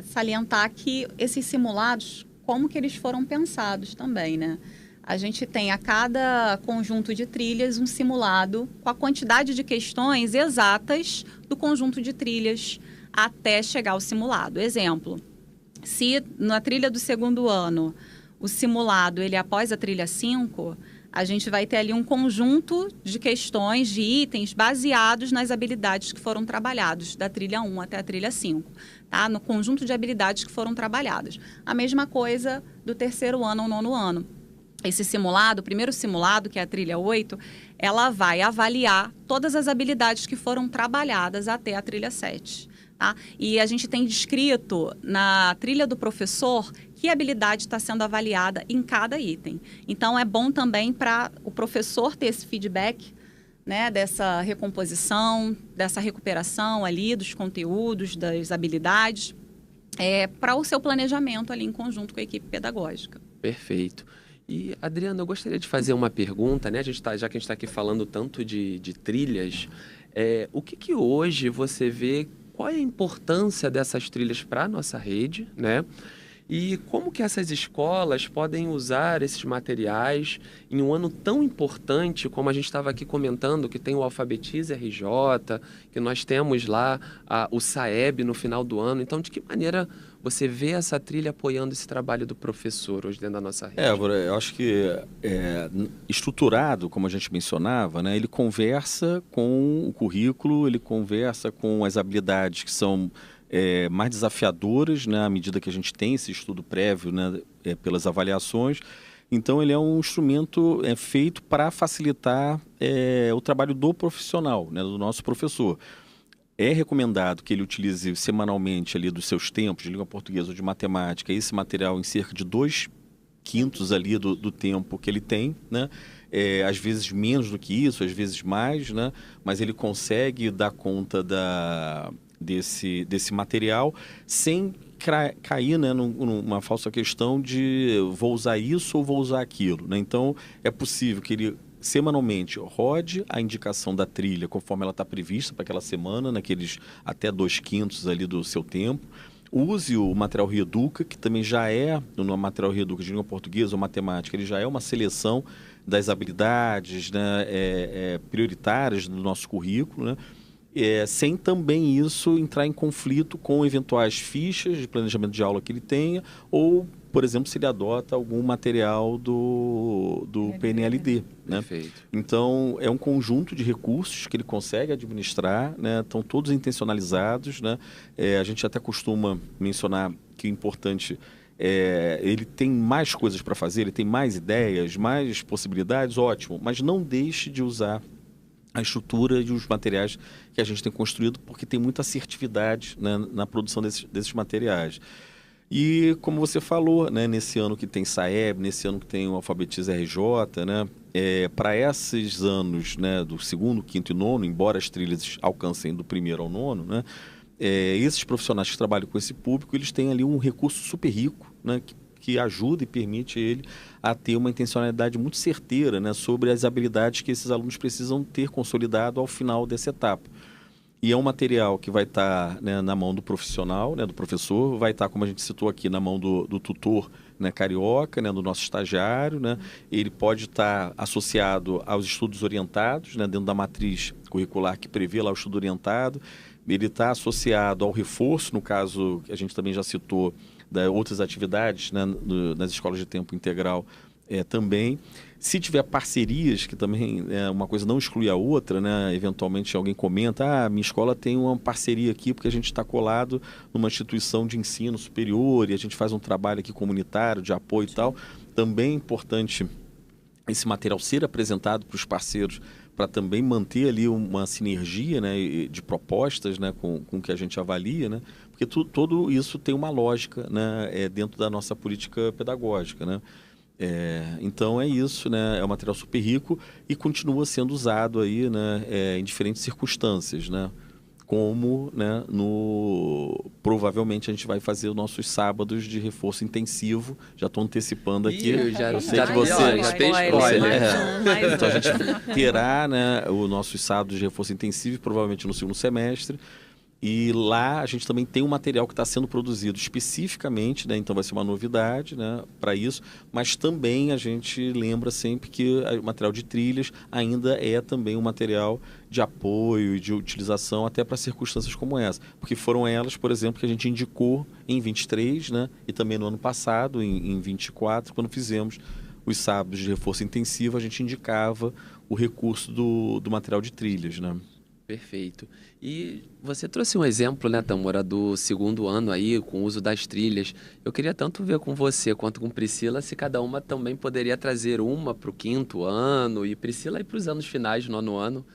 salientar que esses simulados, como que eles foram pensados também, né? A gente tem a cada conjunto de trilhas um simulado com a quantidade de questões exatas do conjunto de trilhas até chegar ao simulado. Exemplo, se na trilha do segundo ano o simulado ele é após a trilha 5, a gente vai ter ali um conjunto de questões, de itens baseados nas habilidades que foram trabalhados, da trilha 1 até a trilha 5, tá? No conjunto de habilidades que foram trabalhadas. A mesma coisa do terceiro ano ao nono ano. Esse simulado, o primeiro simulado, que é a trilha 8, ela vai avaliar todas as habilidades que foram trabalhadas até a trilha 7. Tá? E a gente tem descrito na trilha do professor que habilidade está sendo avaliada em cada item. Então, é bom também para o professor ter esse feedback, né, dessa recomposição, dessa recuperação ali dos conteúdos, das habilidades, para o seu planejamento ali em conjunto com a equipe pedagógica. Perfeito. E, Adriana, eu gostaria de fazer uma pergunta, né? Já que a gente está aqui falando tanto de trilhas, o que hoje você vê, qual é a importância dessas trilhas para a nossa rede, né? E como que essas escolas podem usar esses materiais em um ano tão importante, como a gente estava aqui comentando, que tem o Alfabetize RJ, que nós temos lá o SAEB no final do ano. Então, de que maneira você vê essa trilha apoiando esse trabalho do professor hoje dentro da nossa rede? Eu acho que estruturado, como a gente mencionava, né, ele conversa com o currículo, ele conversa com as habilidades que são mais desafiadoras, né, à medida que a gente tem esse estudo prévio, né, pelas avaliações. Então, ele é um instrumento feito para facilitar o trabalho do profissional, né, do nosso professor. É recomendado que ele utilize semanalmente ali dos seus tempos de língua portuguesa ou de matemática esse material em cerca de 2/5 ali do tempo que ele tem, né? Às vezes menos do que isso, às vezes mais, né? Mas ele consegue dar conta desse material sem cair, né, numa falsa questão de vou usar isso ou vou usar aquilo, né? Então, é possível que ele semanalmente rode a indicação da trilha conforme ela está prevista para aquela semana, naqueles até 2/5 ali do seu tempo. Use o material Rio Educa, que também já no material Rio Educa de língua portuguesa ou matemática, ele já é uma seleção das habilidades, né, prioritárias do nosso currículo, né? sem também isso entrar em conflito com eventuais fichas de planejamento de aula que ele tenha, ou, por exemplo, se ele adota algum material do PNLD. Né? Perfeito. Então, é um conjunto de recursos que ele consegue administrar, né? Estão todos intencionalizados. Né? A gente até costuma mencionar que o importante ele tem mais coisas para fazer, ele tem mais ideias, mais possibilidades, ótimo, mas não deixe de usar a estrutura e os materiais que a gente tem construído, porque tem muita assertividade, né, na produção desses materiais. E como você falou, né, nesse ano que tem SAEB, nesse ano que tem o Alfabetiza RJ, né, para esses anos, né, do segundo, quinto e nono, embora as trilhas alcancem do primeiro ao nono, né, esses profissionais que trabalham com esse público, eles têm ali um recurso super rico, né, que ajuda e permite ele a ter uma intencionalidade muito certeira, né, sobre as habilidades que esses alunos precisam ter consolidado ao final dessa etapa. E é um material que vai estar, né, na mão do profissional, né, do professor, vai estar, como a gente citou aqui, na mão do tutor, né, carioca, né, do nosso estagiário. Né? Ele pode estar associado aos estudos orientados, né, dentro da matriz curricular que prevê lá o estudo orientado. Ele está associado ao reforço, no caso que a gente também já citou, outras atividades, né, nas escolas de tempo integral também. Se tiver parcerias, que também uma coisa não exclui a outra, né? Eventualmente alguém comenta, minha escola tem uma parceria aqui porque a gente está colado numa instituição de ensino superior e a gente faz um trabalho aqui comunitário, de apoio e tal. Também é importante esse material ser apresentado para os parceiros para também manter ali uma sinergia, né, de propostas, né, com o que a gente avalia, né, porque tudo isso tem uma lógica, né, dentro da nossa política pedagógica. Né. Então é isso, né, é um material super rico e continua sendo usado aí, né, em diferentes circunstâncias, né, como, né, provavelmente a gente vai fazer os nossos sábados de reforço intensivo. Já estou antecipando aqui. Eu sei que você já tem spoiler. Então a gente terá, né, os nossos sábados de reforço intensivo, provavelmente no segundo semestre. E lá a gente também tem um material que está sendo produzido especificamente, né? Então vai ser uma novidade, né, para isso, mas também a gente lembra sempre que o material de trilhas ainda é também um material de apoio e de utilização até para circunstâncias como essa, porque foram elas, por exemplo, que a gente indicou em 23, né, e também no ano passado, em 24, quando fizemos os sábados de reforço intensivo, a gente indicava o recurso do material de trilhas, né. Perfeito. E você trouxe um exemplo, né, Tamora, do segundo ano aí, com o uso das trilhas. Eu queria tanto ver com você quanto com Priscila se cada uma também poderia trazer uma para o quinto ano e Priscila aí para os anos finais do nono ano.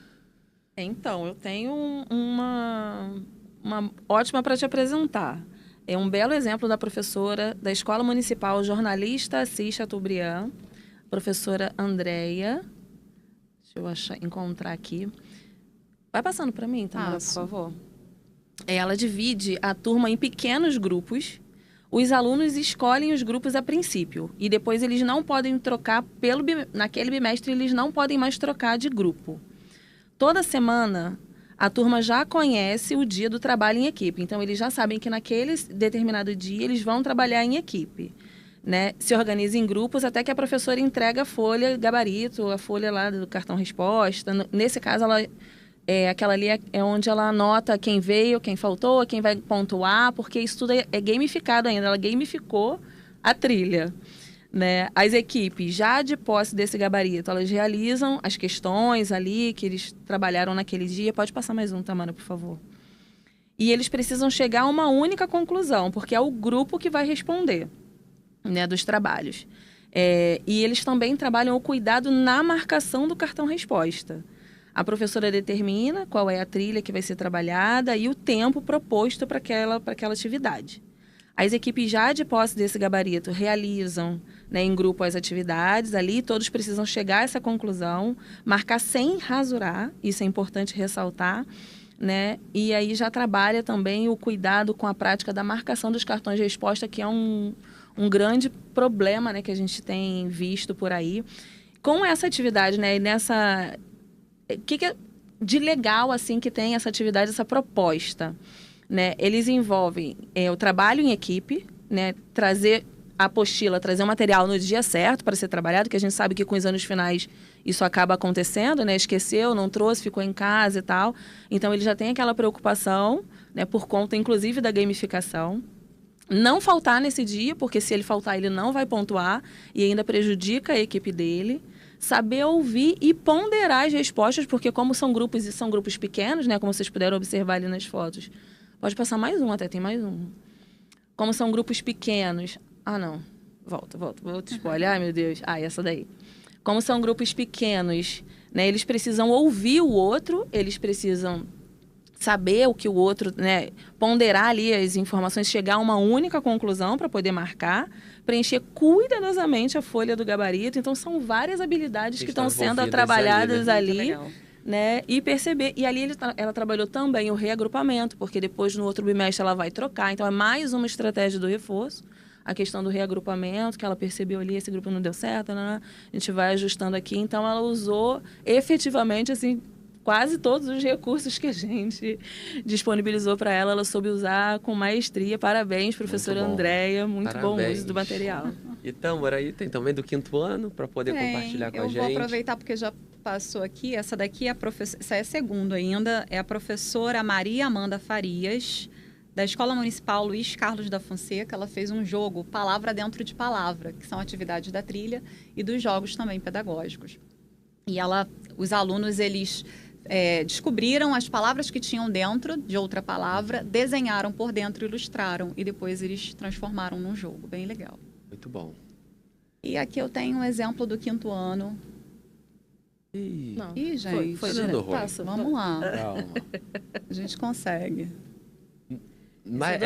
Então, eu tenho uma ótima para te apresentar. É um belo exemplo da professora da Escola Municipal Jornalista Assis Chateaubriand, professora Andréia. Deixa eu encontrar aqui. Vai passando para mim, Tamara, por favor. Ela divide a turma em pequenos grupos. Os alunos escolhem os grupos a princípio. E depois eles não podem trocar, naquele bimestre, eles não podem mais trocar de grupo. Toda semana, a turma já conhece o dia do trabalho em equipe. Então, eles já sabem que naquele determinado dia eles vão trabalhar em equipe. Né? Se organiza em grupos até que a professora entrega a folha gabarito, a folha lá do cartão resposta. Nesse caso, aquela ali é onde ela anota quem veio, quem faltou, quem vai pontuar, porque isso tudo é gamificado ainda. Ela gamificou a trilha. Né? As equipes, já de posse desse gabarito, elas realizam as questões ali que eles trabalharam naquele dia. Pode passar mais um, Tamara, por favor. E eles precisam chegar a uma única conclusão, porque é o grupo que vai responder, né, dos trabalhos. E eles também trabalham o cuidado na marcação do cartão resposta. A professora determina qual é a trilha que vai ser trabalhada e o tempo proposto para aquela atividade. As equipes já de posse desse gabarito realizam, né, em grupo as atividades ali, todos precisam chegar a essa conclusão, marcar sem rasurar, isso é importante ressaltar, né? E aí já trabalha também o cuidado com a prática da marcação dos cartões de resposta, que é um grande problema, né, que a gente tem visto por aí. Com essa atividade, né, nessa... O que é de legal, assim, que tem essa atividade, essa proposta? Né? Eles envolvem o trabalho em equipe, né? Trazer a apostila, trazer o material no dia certo para ser trabalhado, que a gente sabe que com os anos finais isso acaba acontecendo, né? Esqueceu, não trouxe, ficou em casa e tal. Então, ele já tem aquela preocupação, né? Por conta, inclusive, da gamificação. Não faltar nesse dia, porque se ele faltar, ele não vai pontuar e ainda prejudica a equipe dele. Saber ouvir e ponderar as respostas, porque como são grupos pequenos, né? Como vocês puderam observar ali nas fotos. Pode passar mais um, até tem mais um. Como são grupos pequenos... Ah, não. Volta. Outro spoiler. Ai, meu Deus. Ah, essa daí. Como são grupos pequenos, né? Eles precisam ouvir o outro, eles precisam saber o que o outro, né? Ponderar ali as informações, chegar a uma única conclusão para poder marcar, preencher cuidadosamente a folha do gabarito. Então, são várias habilidades que estão sendo trabalhadas ali, né? E perceber. E ali ela trabalhou também o reagrupamento, porque depois, no outro bimestre, ela vai trocar. Então, é mais uma estratégia do reforço. A questão do reagrupamento, que ela percebeu ali, esse grupo não deu certo, né? A gente vai ajustando aqui. Então, ela usou efetivamente, assim, quase todos os recursos que a gente disponibilizou para ela. Ela soube usar com maestria. Parabéns, professora Andréia. Muito bom o uso do material. E Tâmara, aí tem também do 5º ano, para poder compartilhar com a gente. Eu vou aproveitar porque já passou aqui. Essa daqui é a professora, essa é 2º ainda, é a professora Maria Amanda Farias, da Escola Municipal Luiz Carlos da Fonseca. Ela fez um jogo, Palavra Dentro de Palavra, que são atividades da trilha e dos jogos também pedagógicos. E os alunos, eles descobriram as palavras que tinham dentro de outra palavra, desenharam por dentro, ilustraram e depois eles transformaram num jogo. Bem legal. Muito bom. E aqui eu tenho um exemplo do 5º ano. Ih, gente. Foi passa, vamos lá. Calma. A gente consegue. Mas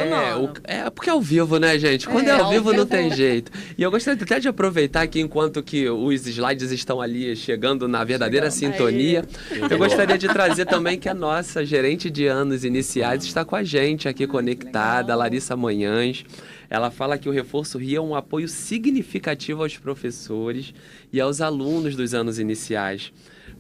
porque é ao vivo, né, gente? Quando é ao vivo não tem jeito. E eu gostaria até de aproveitar aqui, enquanto que os slides estão ali chegando na verdadeira sintonia, eu gostaria de trazer também que a nossa gerente de anos iniciais está com a gente aqui conectada, a Larissa Manhães. Ela fala que o Reforço Rio é um apoio significativo aos professores e aos alunos dos anos iniciais.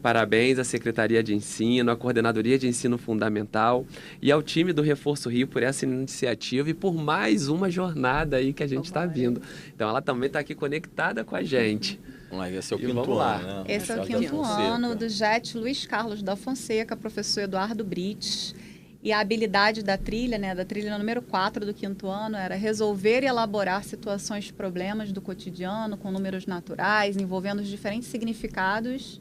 Parabéns à Secretaria de Ensino, à Coordenadoria de Ensino Fundamental e ao time do Reforço Rio por essa iniciativa e por mais uma jornada aí que a gente está vindo. Então, ela também está aqui conectada com a gente. Vamos lá, esse é o 5º ano, né? Esse é o 5º ano do JET Luiz Carlos da Fonseca, professor Eduardo Brites. E a habilidade da trilha, né, da trilha número 4 do 5º ano, era resolver e elaborar situações de problemas do cotidiano com números naturais, envolvendo os diferentes significados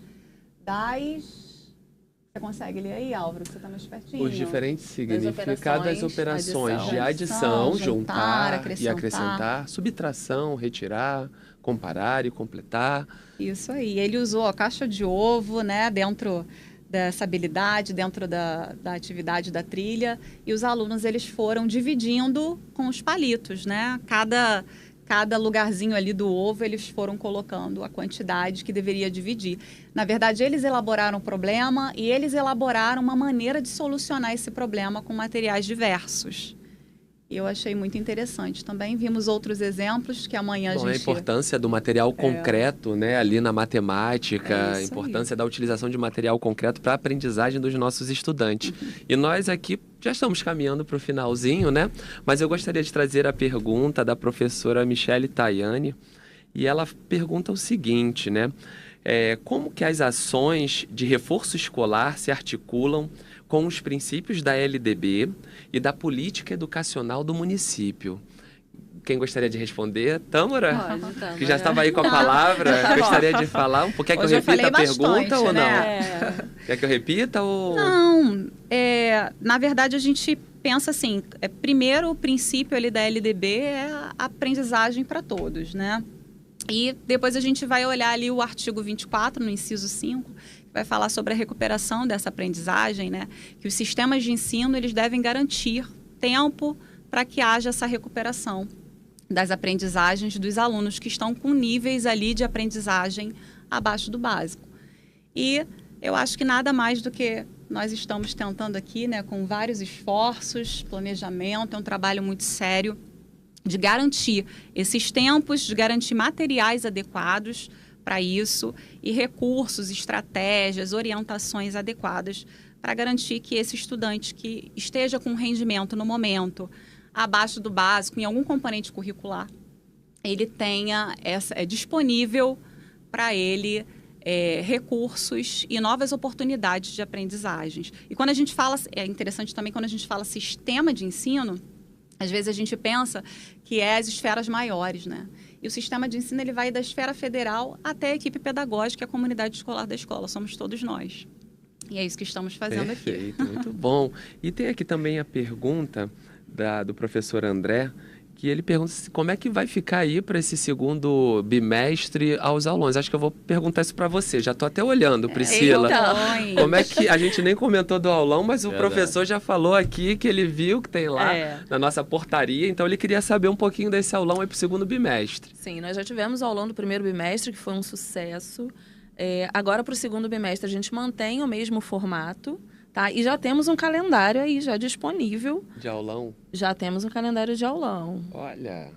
Você consegue ler aí, Álvaro, que você está mais pertinho? Os diferentes significados das operações de adição, juntar e acrescentar, subtração, retirar, comparar e completar. Isso aí. Ele usou a caixa de ovo, né, dentro dessa habilidade, dentro da atividade da trilha. E os alunos, eles foram dividindo com os palitos, né? Cada lugarzinho ali do ovo, eles foram colocando a quantidade que deveria dividir. Na verdade, eles elaboraram o problema e eles elaboraram uma maneira de solucionar esse problema com materiais diversos. E eu achei muito interessante. Também vimos outros exemplos que amanhã a gente... A importância do material concreto, né, ali na matemática, a importância da utilização de material concreto para a aprendizagem dos nossos estudantes. E nós aqui já estamos caminhando para o finalzinho, né? Mas eu gostaria de trazer a pergunta da professora Michele Tayane. E ela pergunta o seguinte, né? Como que as ações de reforço escolar se articulam com os princípios da LDB e da política educacional do município? Quem gostaria de responder? Tâmara? Tâmara. Que já estava aí com a palavra. Gostaria de falar um pouco. Quer que eu repita a pergunta ou não? Quer que eu repita ou... Não. Na verdade, a gente pensa assim, primeiro o princípio ali da LDB é a aprendizagem para todos, né? E depois a gente vai olhar ali o artigo 24, no inciso 5, que vai falar sobre a recuperação dessa aprendizagem, né? Que os sistemas de ensino, eles devem garantir tempo para que haja essa recuperação das aprendizagens dos alunos que estão com níveis ali de aprendizagem abaixo do básico. E eu acho que nada mais do que nós estamos tentando aqui, né, com vários esforços, planejamento, é um trabalho muito sério, de garantir esses tempos, de garantir materiais adequados para isso e recursos, estratégias, orientações adequadas para garantir que esse estudante que esteja com rendimento no momento abaixo do básico, em algum componente curricular, ele tenha disponível para ele recursos e novas oportunidades de aprendizagens. E quando a gente fala, é interessante também quando a gente fala sistema de ensino, às vezes a gente pensa que é as esferas maiores, né? E o sistema de ensino ele vai da esfera federal até a equipe pedagógica e a comunidade escolar da escola. Somos todos nós. E é isso que estamos fazendo aqui. Perfeito, muito bom. E tem aqui também a pergunta do professor André, que ele pergunta como é que vai ficar aí para esse segundo bimestre aos aulões. Acho que eu vou perguntar isso para você. Já estou até olhando, Priscila. Então. Como é que a gente nem comentou do aulão, mas o professor já falou aqui que ele viu que tem lá na nossa portaria. Então ele queria saber um pouquinho desse aulão aí para o segundo bimestre. Sim, nós já tivemos o aulão do primeiro bimestre, que foi um sucesso. Agora, para o segundo bimestre, a gente mantém o mesmo formato. Tá? E já temos um calendário aí já disponível. De aulão? Já temos um calendário de aulão. Olha.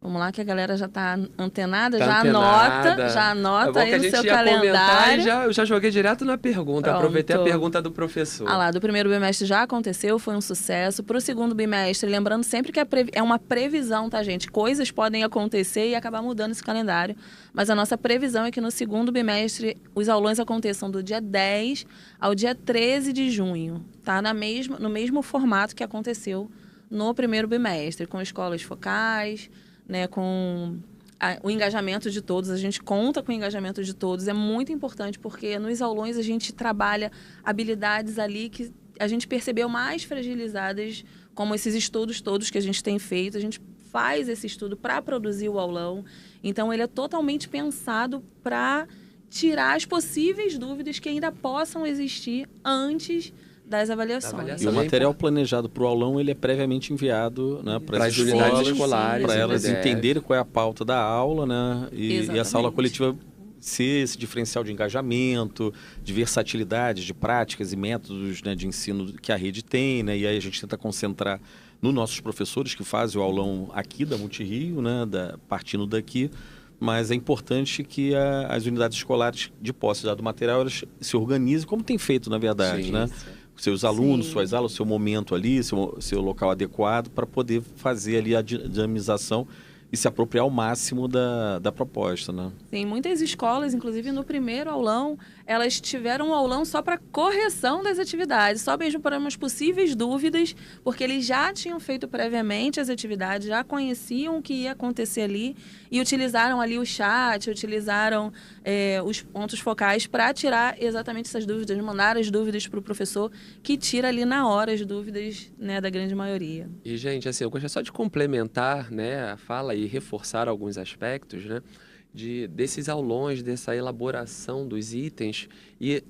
Vamos lá que a galera já está antenada, Tá já antenada. anota aí no seu comentar calendário. E eu já joguei direto na pergunta, Pronto. aproveitei a pergunta do professor. Lá, do primeiro bimestre já aconteceu, foi um sucesso. Para o segundo bimestre, lembrando sempre que é uma previsão, tá, gente? Coisas podem acontecer e acabar mudando esse calendário. Mas a nossa previsão é que no segundo bimestre os aulões aconteçam do dia 10 ao dia 13 de junho, tá? No mesmo formato que aconteceu no primeiro bimestre, com escolas focais, né, com o engajamento de todos. A gente conta com o engajamento de todos. É muito importante porque nos aulões a gente trabalha habilidades ali que a gente percebeu mais fragilizadas, como esses estudos todos que a gente tem feito. A gente faz esse estudo para produzir o aulão. Então, ele é totalmente pensado para tirar as possíveis dúvidas que ainda possam existir antes das avaliações. E o material planejado para o aulão ele é previamente enviado, né, para as unidades escolares, para elas entenderem qual é a pauta da aula, né, e essa aula coletiva ser esse diferencial de engajamento, de versatilidade, de práticas e métodos, né, de ensino que a rede tem, né, e aí a gente tenta concentrar nos nossos professores que fazem o aulão aqui da Multirio, né, partindo daqui. Mas é importante que as unidades escolares de posse do material elas se organizem, como tem feito, na verdade, sim, né? Sim. Seus alunos, suas aulas, seu momento ali, seu local adequado para poder fazer ali a dinamização e se apropriar ao máximo da proposta, né? Sim, muitas escolas, inclusive no primeiro aulão, elas tiveram um aulão só para correção das atividades, só mesmo para umas possíveis dúvidas, porque eles já tinham feito previamente as atividades, já conheciam o que ia acontecer ali e utilizaram ali o chat, utilizaram os pontos focais para tirar exatamente essas dúvidas, mandar as dúvidas para o professor, que tira ali na hora as dúvidas, né, da grande maioria. E, gente, assim, eu gostaria só de complementar, né, a fala e reforçar alguns aspectos, né, desses aulões, dessa elaboração dos itens e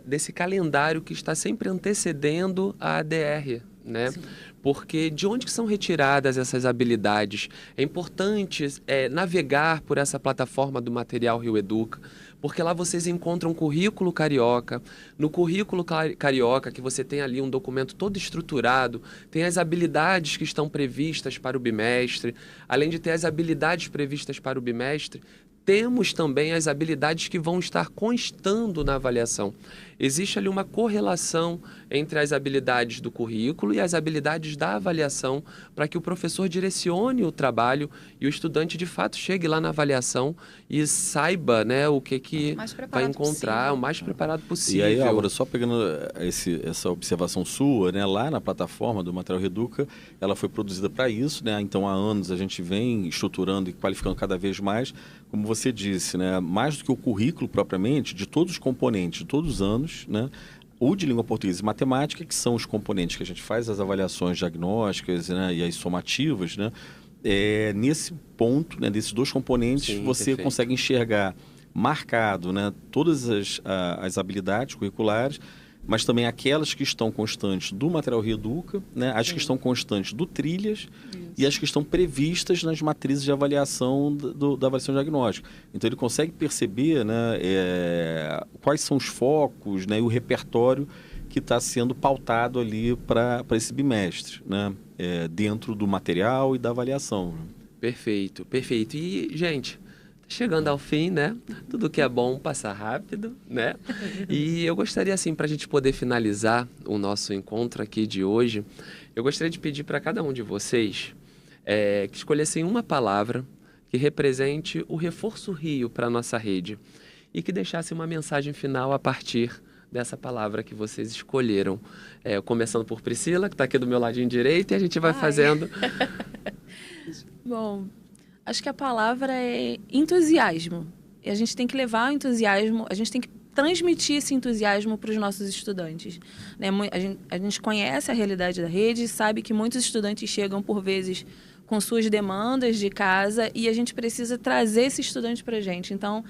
desse calendário que está sempre antecedendo a ADR, né? Sim. Porque de onde são retiradas essas habilidades? É importante navegar por essa plataforma do Material Rio Educa, porque lá vocês encontram o currículo carioca. No currículo carioca, que você tem ali um documento todo estruturado, tem as habilidades que estão previstas para o bimestre. Além de ter as habilidades previstas para o bimestre, temos também as habilidades que vão estar constando na avaliação. Existe ali uma correlação entre as habilidades do currículo e as habilidades da avaliação para que o professor direcione o trabalho e o estudante, de fato, chegue lá na avaliação e saiba, né, o que vai encontrar, possível. O mais preparado possível. E aí, Álvaro, só pegando essa observação sua, né, lá na plataforma do Material Reduca, ela foi produzida para isso, né? Então, há anos a gente vem estruturando e qualificando cada vez mais, como você disse, né, mais do que o currículo propriamente, de todos os componentes, de todos os anos, né, o de língua portuguesa e matemática, que são os componentes que a gente faz as avaliações diagnósticas, né, e as somativas, né, nesse ponto, né, desses dois componentes, sim, você perfeito. Consegue enxergar marcado, né, todas as habilidades curriculares, mas também aquelas que estão constantes do Material Rio Educa, né, as que estão constantes do Trilhas e as que estão previstas nas matrizes de avaliação da avaliação diagnóstica. Então, ele consegue perceber, né, quais são os focos, né, e o repertório que está sendo pautado ali para esse bimestre, né, dentro do material e da avaliação. Perfeito, perfeito. E, gente, chegando ao fim, né? Tudo que é bom passa rápido, né? E eu gostaria, assim, para a gente poder finalizar o nosso encontro aqui de hoje, eu gostaria de pedir para cada um de vocês que escolhessem uma palavra que represente o Reforço Rio para a nossa rede. e que deixasse uma mensagem final a partir dessa palavra que vocês escolheram. Começando por Priscila, que está aqui do meu ladinho direito, e a gente vai fazendo... Bom, acho que a palavra é entusiasmo. E a gente tem que levar o entusiasmo, a gente tem que transmitir esse entusiasmo para os nossos estudantes. Né? A gente conhece a realidade da rede, sabe que muitos estudantes chegam, por vezes, com suas demandas de casa, e a gente precisa trazer esse estudante para a gente. Então,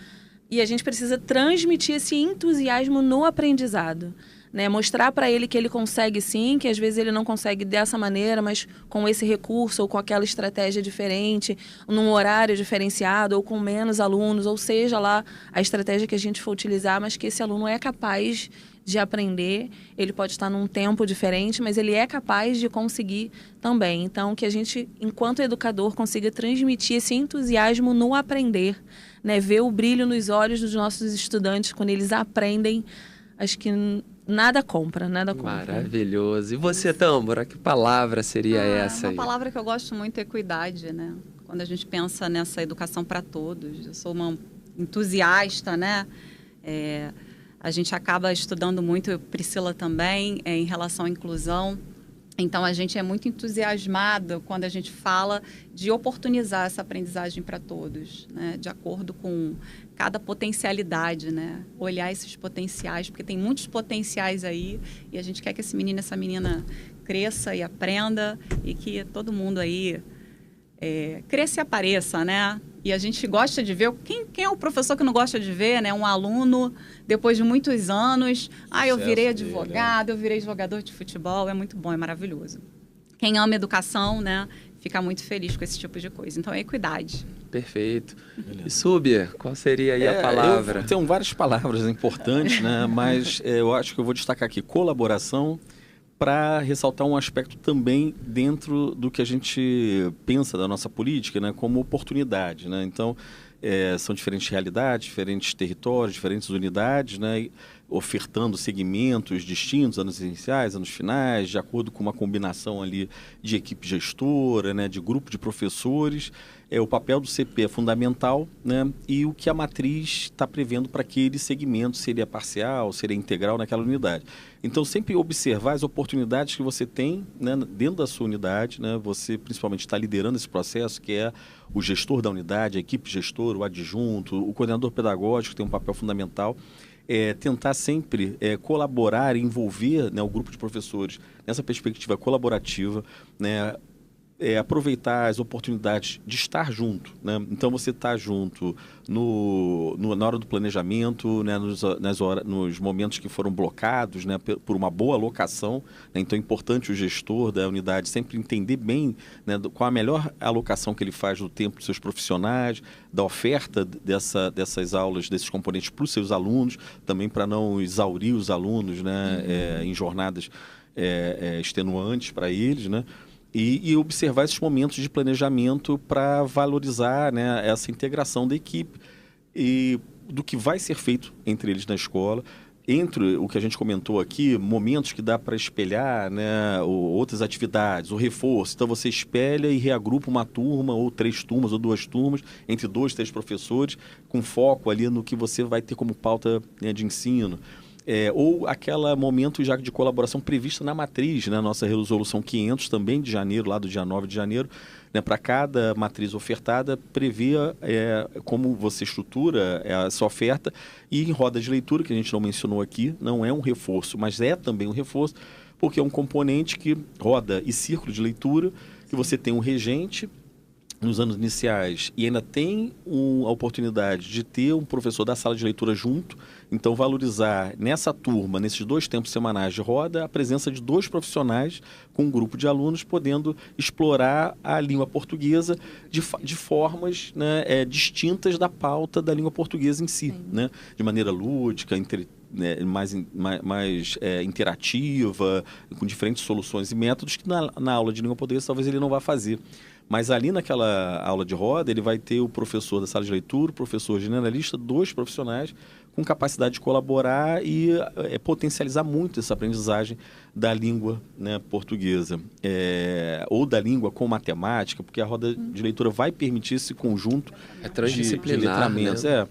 e a gente precisa transmitir esse entusiasmo no aprendizado. Né? Mostrar para ele que ele consegue sim, que às vezes ele não consegue dessa maneira, mas com esse recurso ou com aquela estratégia diferente, num horário diferenciado ou com menos alunos, ou seja lá a estratégia que a gente for utilizar, mas que esse aluno é capaz de aprender, ele pode estar num tempo diferente, mas ele é capaz de conseguir também. Então, que a gente, enquanto educador, consiga transmitir esse entusiasmo no aprender, né? Ver o brilho nos olhos dos nossos estudantes quando eles aprendem. Acho que nada compra. Maravilhoso. E você, Tâmara, que palavra seria essa aí? Uma palavra que eu gosto muito é equidade, né? Quando a gente pensa nessa educação para todos. Eu sou uma entusiasta, né? A gente acaba estudando muito, Priscila também, em relação à inclusão. Então, a gente é muito entusiasmado quando a gente fala de oportunizar essa aprendizagem para todos, né? De acordo com cada potencialidade, né? Olhar esses potenciais, porque tem muitos potenciais aí e a gente quer que esse menino, essa menina cresça e aprenda e que todo mundo aí cresça e apareça, né? E a gente gosta de ver... Quem é o professor que não gosta de ver, né? Um aluno, depois de muitos anos... eu virei advogado, eu virei jogador de futebol. É muito bom, é maravilhoso. Quem ama educação, né? Fica muito feliz com esse tipo de coisa. Então, é equidade. Perfeito. E Súbia, qual seria aí a palavra? Tem várias palavras importantes, né? Mas eu acho que eu vou destacar aqui colaboração, para ressaltar um aspecto também dentro do que a gente pensa da nossa política, né, como oportunidade, né? Então, são diferentes realidades, diferentes territórios, diferentes unidades, né, ofertando segmentos distintos, anos iniciais, anos finais, de acordo com uma combinação ali de equipe gestora, né, de grupo de professores. O papel do CP é fundamental, né, e o que a matriz está prevendo para aquele segmento, seria parcial, seria integral naquela unidade. Então, sempre observar as oportunidades que você tem, né, dentro da sua unidade, né, você principalmente está liderando esse processo, que é o gestor da unidade, a equipe gestora, o adjunto, o coordenador pedagógico, que tem um papel fundamental. Tentar sempre colaborar e envolver, né, o grupo de professores nessa perspectiva colaborativa, né, aproveitar as oportunidades de estar junto, né? Então, você está junto na hora do planejamento, né, nos momentos que foram blocados, né, por uma boa alocação, né? Então, é importante o gestor da unidade sempre entender bem, né, qual a melhor alocação que ele faz do tempo dos seus profissionais, da oferta dessas aulas, desses componentes para os seus alunos, também para não exaurir os alunos, né, em jornadas extenuantes para eles, né? E observar esses momentos de planejamento para valorizar, né, essa integração da equipe e do que vai ser feito entre eles na escola. Entre o que a gente comentou aqui, momentos que dá para espelhar, né, outras atividades, o reforço. Então, você espelha e reagrupa uma turma, ou 3 turmas, ou 2 turmas, entre 2, 3 professores, com foco ali no que você vai ter como pauta, né, de ensino. Ou aquele momento já de colaboração prevista na matriz, né? Nossa resolução 500 também de janeiro, lá do dia 9 de janeiro, né? Para cada matriz ofertada, previa como você estrutura essa oferta, e em roda de leitura, que a gente não mencionou aqui, não é um reforço, mas é também um reforço, porque é um componente que roda e círculo de leitura, que você tem um regente nos anos iniciais e ainda tem a oportunidade de ter um professor da sala de leitura junto. Então, valorizar nessa turma, nesses 2 tempos semanais de roda, a presença de 2 profissionais com um grupo de alunos podendo explorar a língua portuguesa de formas, né, distintas da pauta da língua portuguesa em si, né? De maneira lúdica, mais interativa, com diferentes soluções e métodos que na aula de língua portuguesa talvez ele não vá fazer. Mas ali naquela aula de roda, ele vai ter o professor da sala de leitura, o professor generalista, 2 profissionais com capacidade de colaborar e potencializar muito essa aprendizagem da língua, né, portuguesa. Ou da língua com matemática, porque a roda de leitura vai permitir esse conjunto transdisciplinar, de letramentos. Né?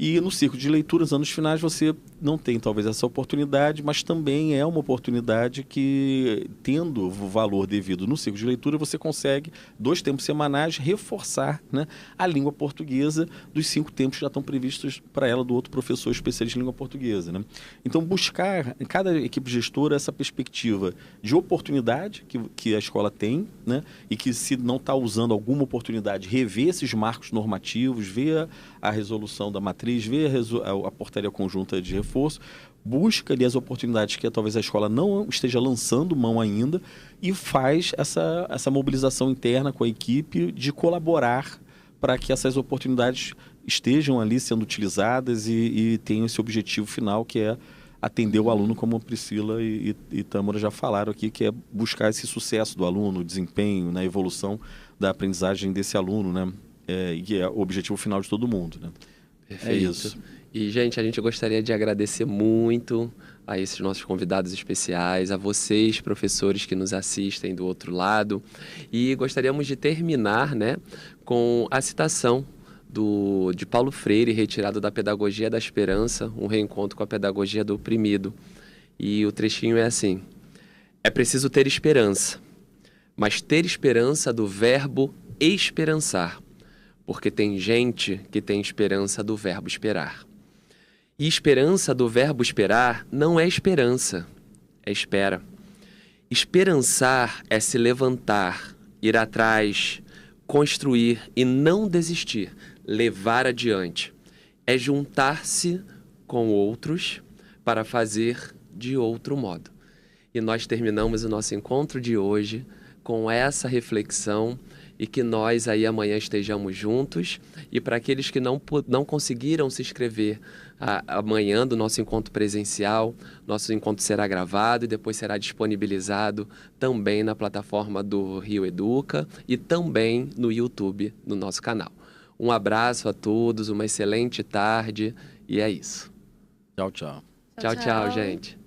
E no ciclo de leituras, anos finais, você não tem talvez essa oportunidade, mas também é uma oportunidade que, tendo o valor devido no ciclo de leitura, você consegue, 2 tempos semanais, reforçar, né, a língua portuguesa dos 5 tempos que já estão previstos para ela do outro professor especialista em língua portuguesa, né? Então, buscar em cada equipe gestora essa perspectiva de oportunidade que a escola tem, né, e que, se não está usando alguma oportunidade, rever esses marcos normativos, ver a resolução da matriz, ver a portaria conjunta de reforço, busca ali as oportunidades que talvez a escola não esteja lançando mão ainda e faz essa mobilização interna com a equipe de colaborar para que essas oportunidades estejam ali sendo utilizadas e tenham esse objetivo final, que é atender o aluno, como a Priscila e Tâmara já falaram aqui, que é buscar esse sucesso do aluno, o desempenho, na evolução da aprendizagem desse aluno, né? Que é o objetivo final de todo mundo, né? Perfeito. É isso. E, gente, a gente gostaria de agradecer muito a esses nossos convidados especiais, a vocês, professores que nos assistem do outro lado. E gostaríamos de terminar, né, com a citação de Paulo Freire, retirado da Pedagogia da Esperança, um reencontro com a pedagogia do oprimido. E o trechinho é assim: é preciso ter esperança, mas ter esperança do verbo esperançar, porque tem gente que tem esperança do verbo esperar. E esperança do verbo esperar não é esperança, é espera. Esperançar é se levantar, ir atrás, construir e não desistir, levar adiante. É juntar-se com outros para fazer de outro modo. E nós terminamos o nosso encontro de hoje com essa reflexão, e que nós aí amanhã estejamos juntos. E para aqueles que não conseguiram se inscrever amanhã do nosso encontro presencial, nosso encontro será gravado e depois será disponibilizado também na plataforma do Rio Educa e também no YouTube, no nosso canal. Um abraço a todos, uma excelente tarde e é isso. Tchau, tchau. Tchau, tchau, gente.